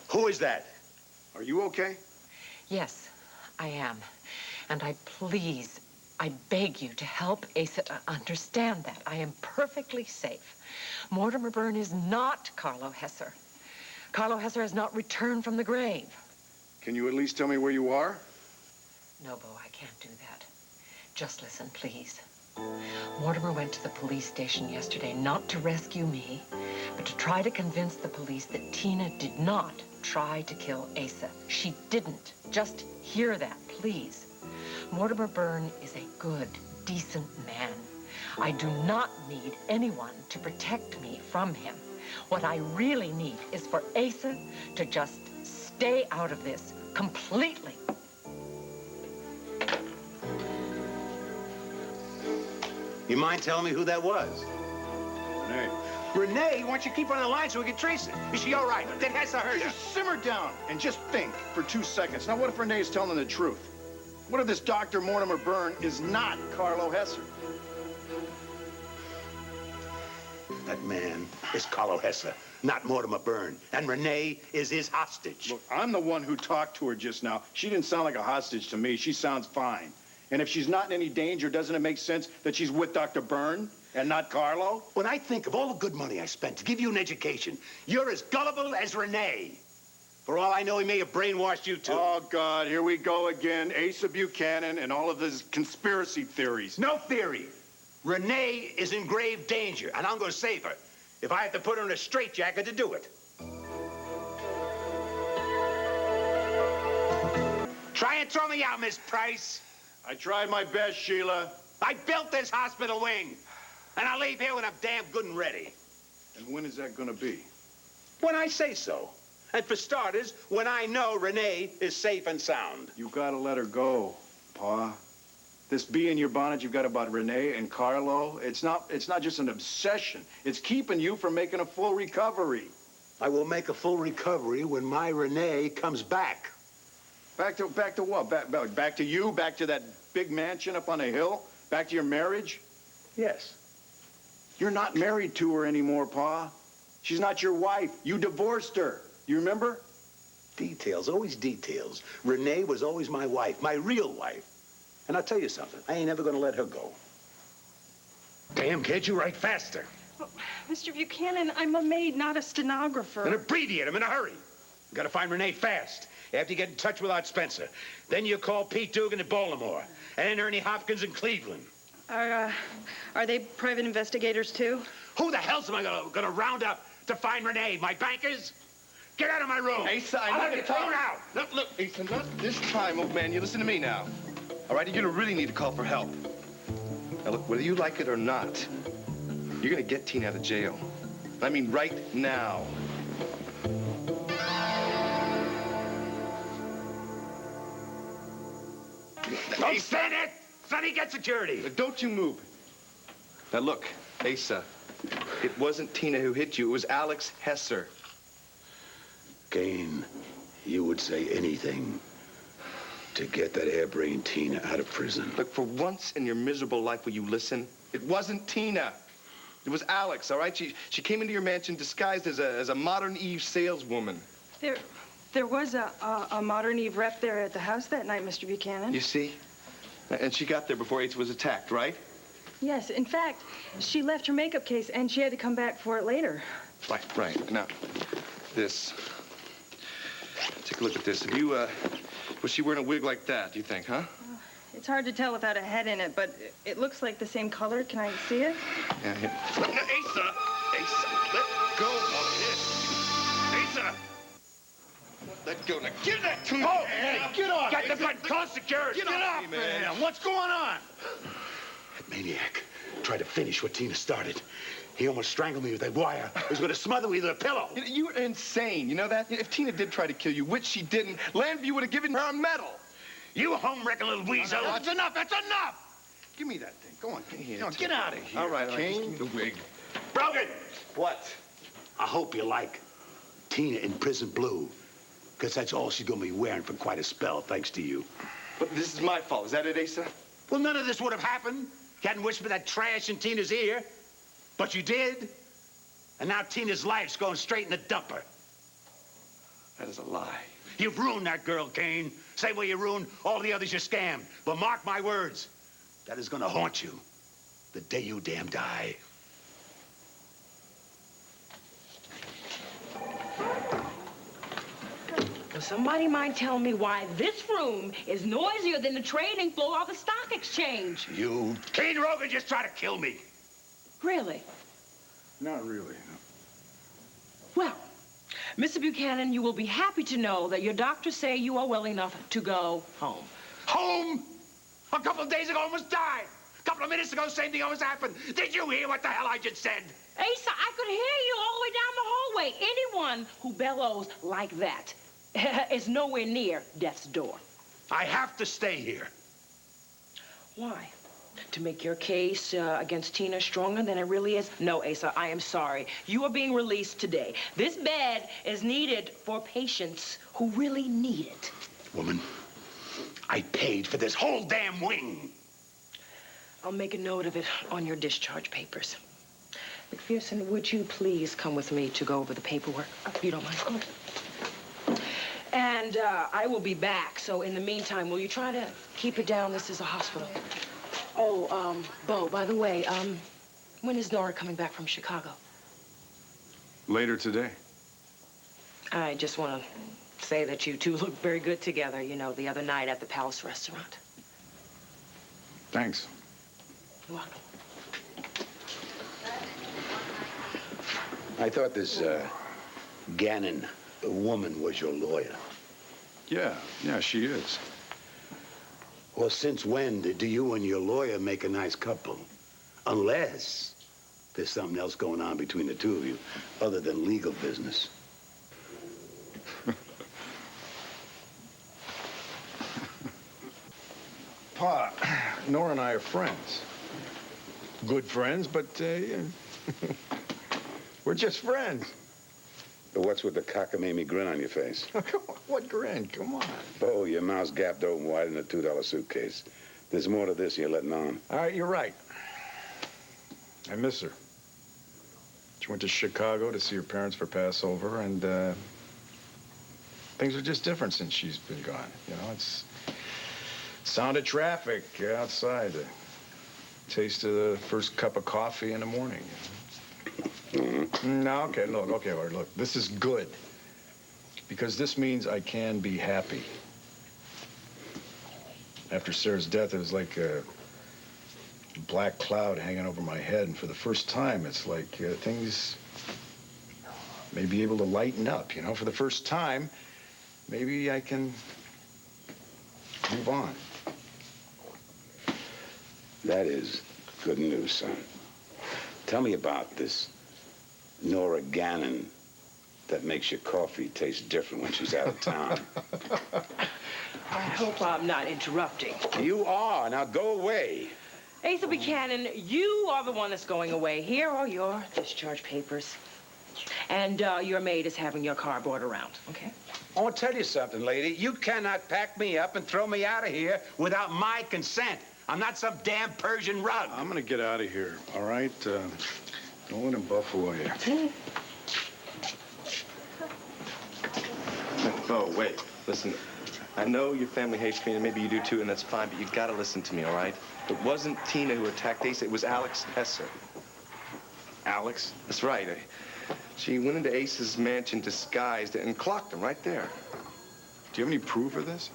Who is that? Are you okay? Yes, I am. And I beg you to help Asa to understand that. I am perfectly safe. Mortimer Byrne is not Carlo Hesse. Carlo Hesse has not returned from the grave. Can you at least tell me where you are? No, Bo, I can't do that. Just listen, please. Mortimer went to the police station yesterday not to rescue me, but to try to convince the police that Tina did not try to kill Asa. She didn't. Just hear that, please. Mortimer Byrne is a good, decent man. I do not need anyone to protect me from him. What I really need is for Asa to just stay out of this completely. You mind telling me who that was? Renee. Renee? Why don't you keep her on the line so we can trace it? Is she all right? Did Hesse hurt you? Just simmer down and just think for 2 seconds. Now, what if Renee's telling the truth? What if this Dr. Mortimer Byrne is not Carlo Hesse? That man is Carlo Hesse, not Mortimer Byrne. And Renee is his hostage. Look, I'm the one who talked to her just now. She didn't sound like a hostage to me. She sounds fine. And if she's not in any danger, doesn't it make sense that she's with Dr. Byrne and not Carlo? When I think of all the good money I spent to give you an education, you're as gullible as Renee. For all I know, he may have brainwashed you, too. Oh, God, here we go again. Asa Buchanan and all of his conspiracy theories. No theory. Renee is in grave danger, and I'm going to save her if I have to put her in a straitjacket to do it. Try and throw me out, Miss Price. I tried my best, Sheila. I built this hospital wing, and I'll leave here when I'm damn good and ready. And when is that going to be? When I say so. And for starters, when I know Renee is safe and sound. You got to let her go, Pa. This bee in your bonnet you've got about Renee and Carlo, it's not just an obsession. It's keeping you from making a full recovery. I will make a full recovery when my Renee comes back. Back to what? Back to you? Back to that big mansion up on a hill? Back to your marriage? Yes. You're not married to her anymore, Pa. She's not your wife. You divorced her. You remember? Details, always details. Renee was always my wife, my real wife. And I'll tell you something, I ain't ever gonna let her go. Damn, can't you write faster? Well, Mr. Buchanan, I'm a maid, not a stenographer. Then abbreviate, I'm in a hurry. You gotta find Renee fast. After you get in touch with Art Spencer. Then you call Pete Dugan at Baltimore. And Ernie Hopkins in Cleveland. Are they private investigators, too? Who the hell's am I gonna round up to find Renee? My bankers? Get out of my room! Asa, I I'll know have the you thrown time. out! Look, Asa, not this time, old man. You listen to me now. All right, you're gonna really need to call for help. Now, look, whether you like it or not, you're gonna get Tina out of jail. I mean, right now. Don't stand it! Sonny, get security! Don't you move. Now, look, Asa, it wasn't Tina who hit you. It was Alex Hesser. Kane, you would say anything to get that harebrained Tina out of prison. Look, for once in your miserable life, will you listen? It wasn't Tina. It was Alex, all right? She came into your mansion disguised as a Modern Eve saleswoman. There was a Modern Eve rep there at the house that night, Mr. Buchanan. You see? And she got there before Asa was attacked, right? Yes, in fact, she left her makeup case and she had to come back for it later. Right. Now, this. Take a look at this. Have you, was she wearing a wig like that, do you think, huh? It's hard to tell without a head in it, but it looks like the same color. Can I see it? Yeah, here. No, Asa, let go of this. Asa! Let go. Now, give that to me. Oh, hey, get off. Got the gun. Call security. Get off, man. What's going on? That maniac tried to finish what Tina started. He almost strangled me with that wire. He was going to smother me with a pillow. You're insane. You know that? If Tina did try to kill you, which she didn't, Landview would have given her a medal. You home-wrecking little weasel. No, That's enough. That's enough. Give me that thing. Go on. Get out of here. All right. Kane. Just give me the wig. Brogan. What? I hope you like Tina in prison blue, because that's all she's going to be wearing for quite a spell, thanks to you. But this is my fault. Is that it, Asa? Well, none of this would have happened. You hadn't whispered that trash in Tina's ear. But you did. And now Tina's life's going straight in the dumper. That is a lie. You've ruined that girl, Kane. Same way you ruined all the others you scammed. But mark my words, that is going to haunt you the day you damn die. Well, somebody might tell me why this room is noisier than the trading floor of the stock exchange. You, Kane Rogan, just tried to kill me. Really? Not really, no. Well, Mr. Buchanan, you will be happy to know that your doctors say you are well enough to go home. Home? A couple of days ago, I almost died. A couple of minutes ago, same thing almost happened. Did you hear what the hell I just said? Asa, I could hear you all the way down the hallway. Anyone who bellows like that is nowhere near death's door. I have to stay here. Why? To make your case against Tina stronger than it really is? No, Asa, I am sorry. You are being released today. This bed is needed for patients who really need it. Woman, I paid for this whole damn wing. I'll make a note of it on your discharge papers. McPherson, would you please come with me to go over the paperwork, if you don't mind? And I will be back, so in the meantime, will you try to keep it down? This is a hospital. Oh, Bo, by the way, when is Nora coming back from Chicago? Later today. I just want to say that you two look very good together, you know, the other night at the Palace restaurant. Thanks. You're welcome. I thought this Gannon woman was your lawyer. Yeah, she is. Well, since when do you and your lawyer make a nice couple? Unless there's something else going on between the two of you, other than legal business. Pa, Nora and I are friends. Good friends, but we're just friends. But what's with the cockamamie grin on your face? Come on, what grin? Come on. Oh, your mouth's gapped open wide in a $2 suitcase. There's more to this than you're letting on. All right, you're right. I miss her. She went to Chicago to see her parents for Passover, and things are just different since she's been gone. You know, it's sound of traffic outside, the taste of the first cup of coffee in the morning. No, okay, look, this is good. Because this means I can be happy. After Sarah's death, it was like a black cloud hanging over my head, and for the first time, it's like things may be able to lighten up, you know? For the first time, maybe I can move on. That is good news, son. Tell me about this Nora Gannon that makes your coffee taste different when she's out of town. I hope I'm not interrupting. You are. Now go away. Asa Buchanan, you are the one that's going away. Here are your discharge papers. and your maid is having your car brought around, okay? I want to tell you something, lady. You cannot pack me up and throw me out of here without my consent. I'm not some damn Persian rug. I'm gonna get out of here, all right? Don't let him buffalo you. Oh, wait. Listen, I know your family hates me, and maybe you do too, and that's fine, but you gotta listen to me, all right? It wasn't Tina who attacked Asa, it was Alex Hesser. Alex? That's right. She went into Ace's mansion disguised and clocked him right there. Do you have any proof of this?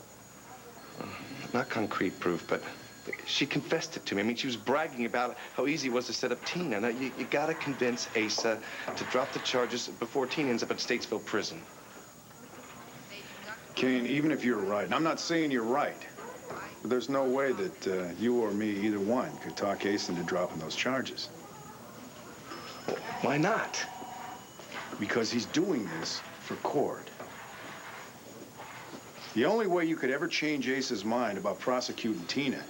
Not concrete proof, but she confessed it to me. I mean, she was bragging about how easy it was to set up Tina. Now, you gotta convince Asa to drop the charges before Tina ends up at Statesville prison. Kane, even if you're right, and I'm not saying you're right, but there's no way that you or me, either one, could talk Asa into dropping those charges. Well, why not? Because he's doing this for Cord. The only way you could ever change Asa's mind about prosecuting Tina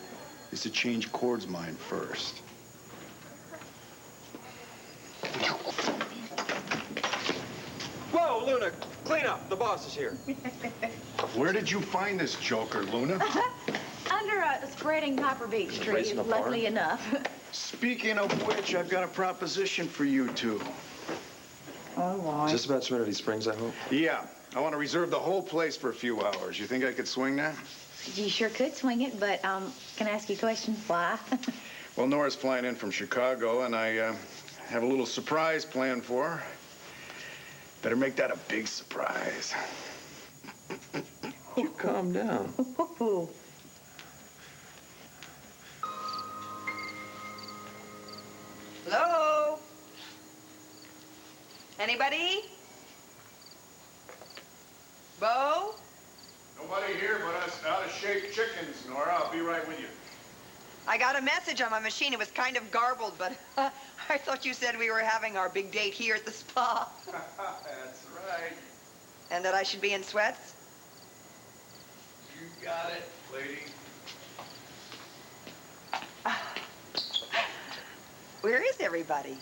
is to change Cord's mind first. Whoa, Luna, clean up. The boss is here. Where did you find this joker, Luna? Under a spreading Piper Beach tree, luckily enough. Speaking of which, I've got a proposition for you two. Oh, why? Is this about Serenity Springs, I hope? Yeah. I want to reserve the whole place for a few hours. You think I could swing that? You sure could swing it, but can I ask you a question? Why? Well, Nora's flying in from Chicago, and I have a little surprise planned for her. Better make that a big surprise. You calm down. Hello? Anybody? Bo? Nobody here but us out-of-shape chickens, Nora. I'll be right with you. I got a message on my machine. It was kind of garbled, but I thought you said we were having our big date here at the spa. That's right. And that I should be in sweats? You got it, lady. Where is everybody?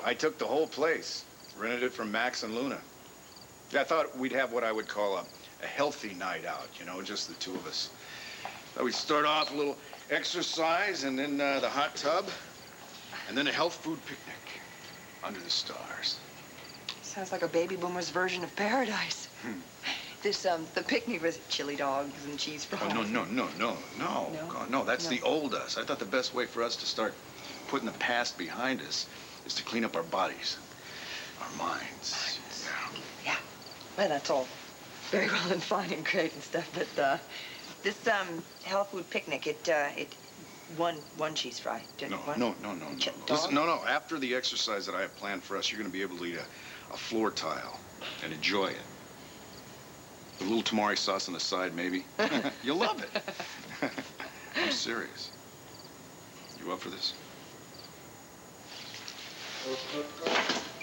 I took the whole place. Rented it from Max and Luna. I thought we'd have what I would call a healthy night out, you know, just the two of us. Thought we'd start off a little exercise and then the hot tub, and then a health food picnic under the stars. Sounds like a baby boomer's version of paradise. The picnic was chili dogs and cheese fries. Oh, no, that's the old us. I thought the best way for us to start putting the past behind us is to clean up our bodies, our minds. Yeah. Well, that's all very well and fine and great and stuff, but this health food picnic, one cheese fry. No. Listen, no. After the exercise that I have planned for us, you're going to be able to eat a floor tile and enjoy it. A little tamari sauce on the side, maybe. You'll love it. I'm serious. You up for this?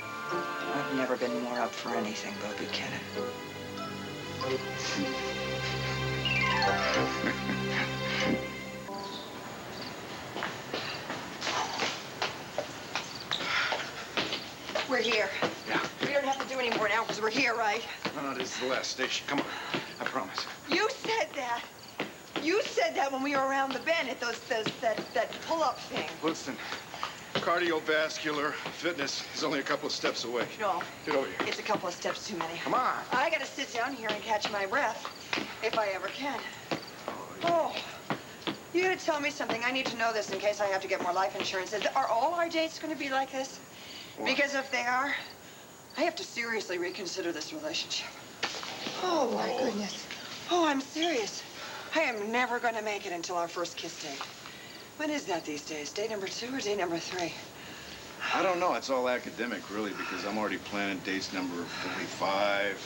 I've never been more up for anything, Bo Buchanan. We're here. Yeah. We don't have to do any more now because we're here, right? No, this is the last station. Come on. I promise. You said that. You said that when we were around the bend at that pull-up thing. Listen, cardiovascular fitness is only a couple of steps away. No. Get over here. It's a couple of steps too many. Come on. I gotta sit down here and catch my breath, if I ever can. Oh, you gotta tell me something. I need to know this in case I have to get more life insurance. Are all our dates gonna be like this? What? Because if they are, I have to seriously reconsider this relationship. Oh, my goodness. Oh, I'm serious. I am never gonna make it until our first kiss date. When is that these days? Day number 2 or day number 3? I don't know. It's all academic, really, because I'm already planning dates number 45,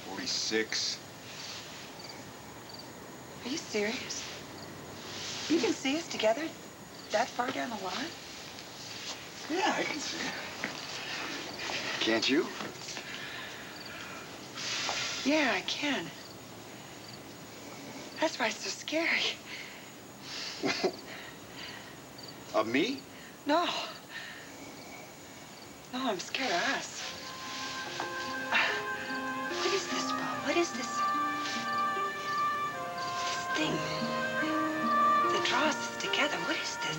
46. Are you serious? You can see us together that far down the line? Yeah, I can see it. Can't you? Yeah, I can. That's why it's so scary. Of me? No. No, I'm scared of us. What is this, Bo? What is this? This thing that draws us together. What is this?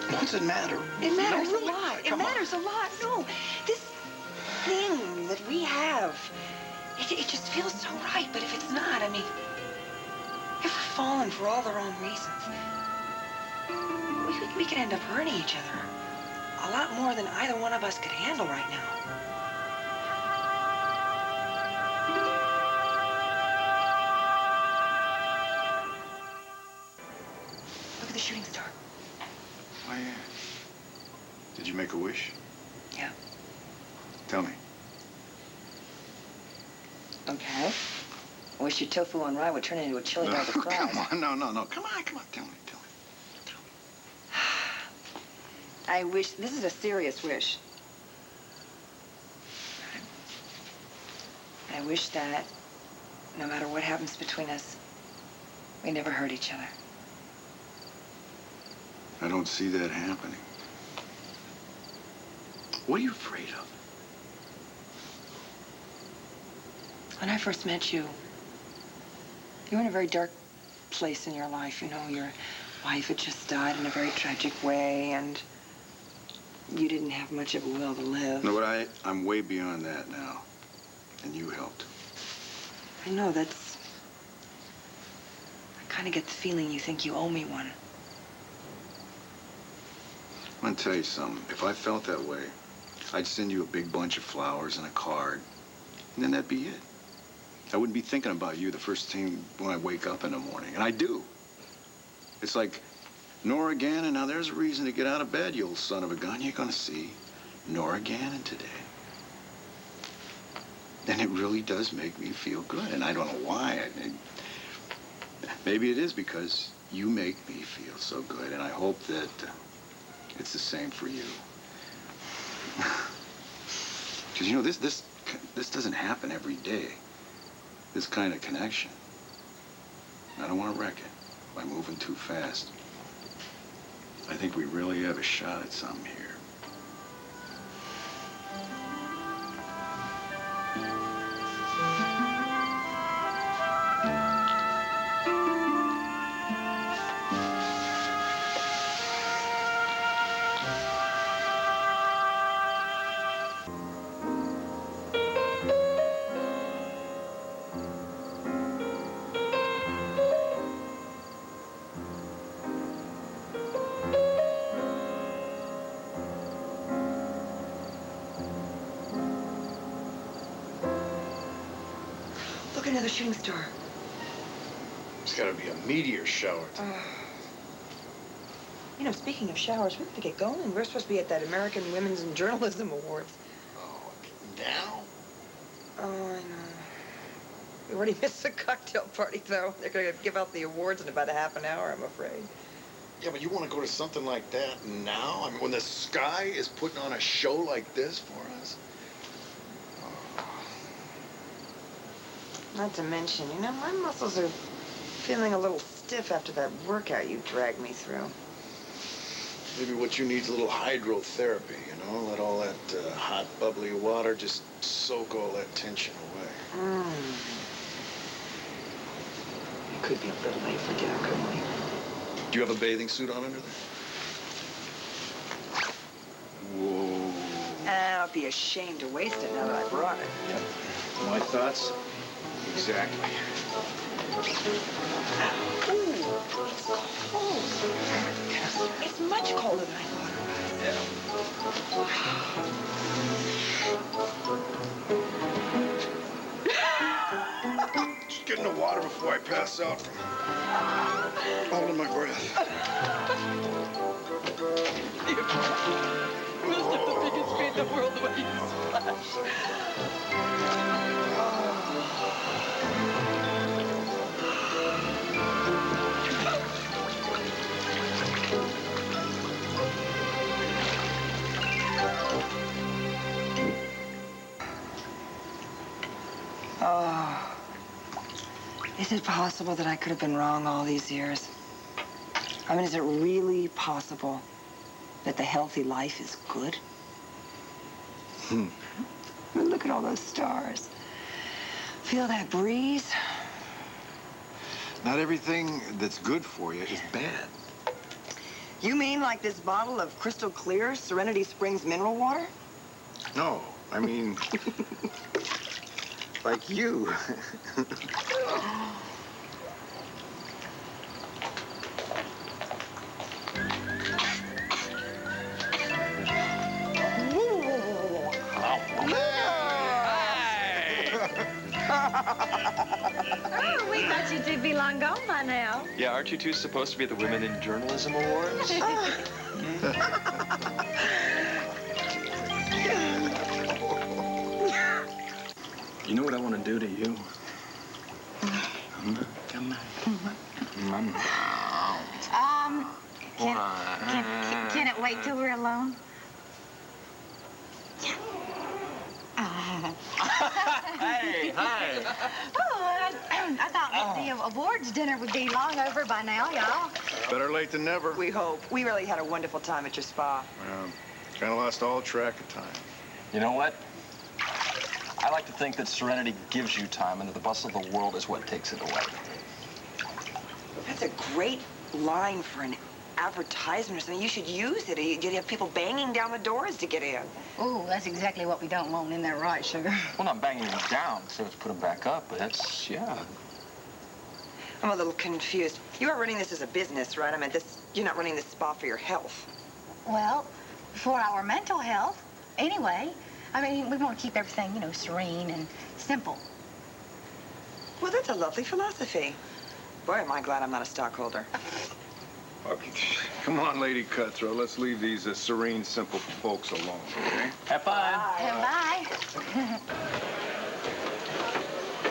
What's it matter? It matters No, really? a lot. It Come on. matters a lot. No, this thing that we have, it just feels so right. But if it's not, I mean, if we're falling for all the wrong reasons, we could end up hurting each other a lot more than either one of us could handle right now. Look at the shooting star. Oh, yeah. Did you make a wish? Yeah. Tell me. Okay. I wish your tofu on rye would turn into a chili dog with fries. Come on, no. Come on, tell me. I wish, this is a serious wish. I wish that no matter what happens between us, we never hurt each other. I don't see that happening. What are you afraid of? When I first met you, you were in a very dark place in your life. You know, your wife had just died in a very tragic way, and you didn't have much of a will to live. No, but I'm way beyond that now. And you helped. I know, that's... I kind of get the feeling you think you owe me one. I'm gonna tell you something. If I felt that way, I'd send you a big bunch of flowers and a card, and then that'd be it. I wouldn't be thinking about you the first thing when I wake up in the morning, and I do. It's like, Nora Gannon, now there's a reason to get out of bed, you old son of a gun. You're gonna see Nora Gannon today. And it really does make me feel good, and I don't know why. Maybe it is because you make me feel so good, and I hope that it's the same for you. Because, you know, this doesn't happen every day, this kind of connection. I don't want to wreck it by moving too fast. I think we really have a shot at something here. Look, another shooting star. It's got to be a meteor shower. You know, speaking of showers, we have to get going. We're supposed to be at that American Women's in Journalism Awards. Oh, now? Oh, I know. We already missed the cocktail party, though. They're going to give out the awards in about a half an hour, I'm afraid. Yeah, but you want to go to something like that now? I mean, when the sky is putting on a show like this for us? Not to mention, you know, my muscles are feeling a little stiff after that workout you dragged me through. Maybe what you need is a little hydrotherapy, you know? Let all that hot, bubbly water just soak all that tension away. It could be a little late for dinner, couldn't we? Do you have a bathing suit on under there? Whoa. I'll be ashamed to waste it now that I brought it. Yep. My thoughts? Exactly. Ooh, it's cold. It's much colder than I thought it was. Just get in the water before I pass out from holding my breath. You must have the biggest feet in the world the way you splash. Oh, is it possible that I could have been wrong all these years? I mean, is it really possible that the healthy life is good? Look at all those stars. Feel that breeze? Not everything that's good for you is bad. You mean like this bottle of crystal clear Serenity Springs mineral water? No, I mean, like you. Oh, we thought you'd be long gone by now. Yeah, aren't you two supposed to be at the Women in Journalism Awards? You know what I want to do to you? Come Mama. Can it wait till we're alone? Hey, hi. Oh, I thought the awards dinner would be long over by now, y'all. Better late than never. We hope. We really had a wonderful time at your spa. Kind of lost all track of time. You know what? I like to think that Serenity gives you time and that the bustle of the world is what takes it away. That's a great line for an advertisement or something. You should use it. You'd have people banging down the doors to get in. Oh, that's exactly what we don't want. Isn't that right, Sugar? Well, not banging them down, so let's put them back up, but that's, yeah. I'm a little confused. You are running this as a business, right? I mean, you're not running this spa for your health. Well, for our mental health, anyway. I mean, we want to keep everything, serene and simple. Well, that's a lovely philosophy. Boy, am I glad I'm not a stockholder. Come on, Lady Cutthroat. Let's leave these serene, simple folks alone, okay? Have fun. Bye.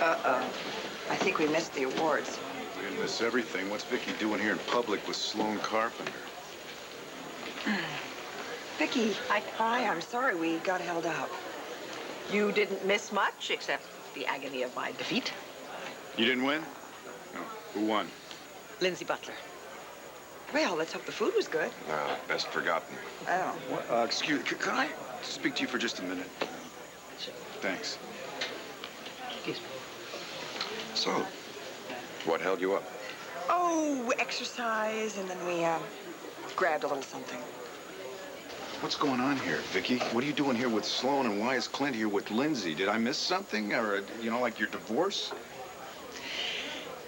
Uh-oh. I think we missed the awards. We didn't miss everything. What's Vicky doing here in public with Sloane Carpenter? Vicky. Hi. I'm sorry we got held up. You didn't miss much, except the agony of my defeat. You didn't win? No. Who won? Lindsay Butler. Well, let's hope the food was good. Best forgotten. Oh. Excuse me. Can I speak to you for just a minute? Thanks. Excuse me. So, what held you up? Oh, exercise, and then we grabbed a little something. What's going on here, Vicky? What are you doing here with Sloane, and why is Clint here with Lindsay? Did I miss something? Or, like your divorce?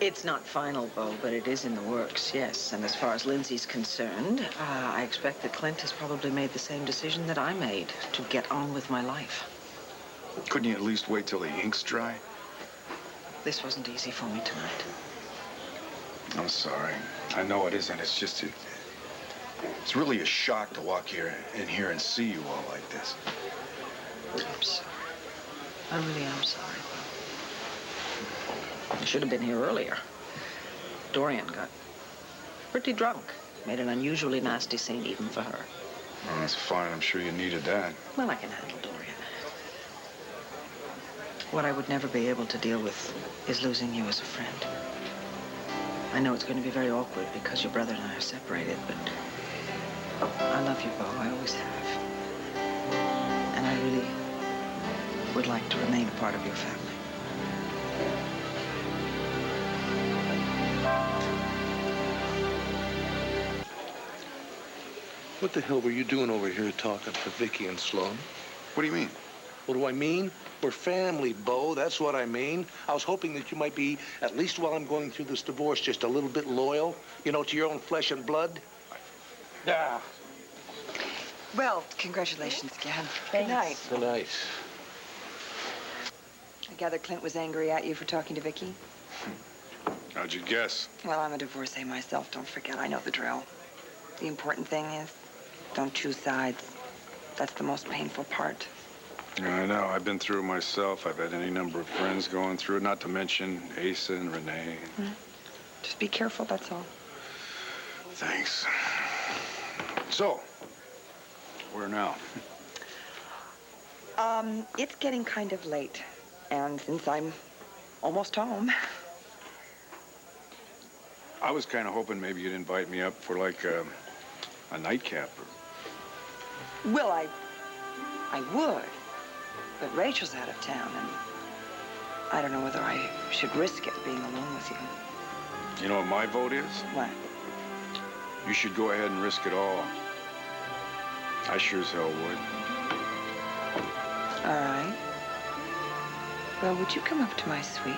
It's not final, Bo, but it is in the works, yes. And as far as Lindsay's concerned, I expect that Clint has probably made the same decision that I made, to get on with my life. Couldn't you at least wait till the ink's dry? This wasn't easy for me tonight. I'm sorry. I know it isn't. It's just, it's really a shock to walk in here and see you all like this. I'm sorry. I really am sorry, Bo. I should have been here earlier. Dorian got pretty drunk. Made an unusually nasty scene even for her. Oh, that's fine. I'm sure you needed that. Well, I can handle Dorian. What I would never be able to deal with is losing you as a friend. I know it's going to be very awkward because your brother and I are separated, but I love you, Bo. I always have. And I really would like to remain a part of your family. What the hell were you doing over here talking to Vicky and Sloane? What do you mean? What do I mean? We're family, Bo. That's what I mean. I was hoping that you might be, at least while I'm going through this divorce, just a little bit loyal, to your own flesh and blood. Yeah. Well, congratulations again. Good night. Good night. I gather Clint was angry at you for talking to Vicky? How'd you guess? Well, I'm a divorcee myself. Don't forget, I know the drill. The important thing is, don't choose sides. That's the most painful part. Yeah, I know. I've been through it myself. I've had any number of friends going through it, not to mention Asa and Renee. Just be careful, that's all. Thanks. So, where now? It's getting kind of late. And since I'm almost home... I was kind of hoping maybe you'd invite me up for, like, a nightcap. Will, I would. But Rachel's out of town, and I don't know whether I should risk it being alone with you. You know what my vote is? What? You should go ahead and risk it all. I sure as hell would. All right. Well, would you come up to my suite?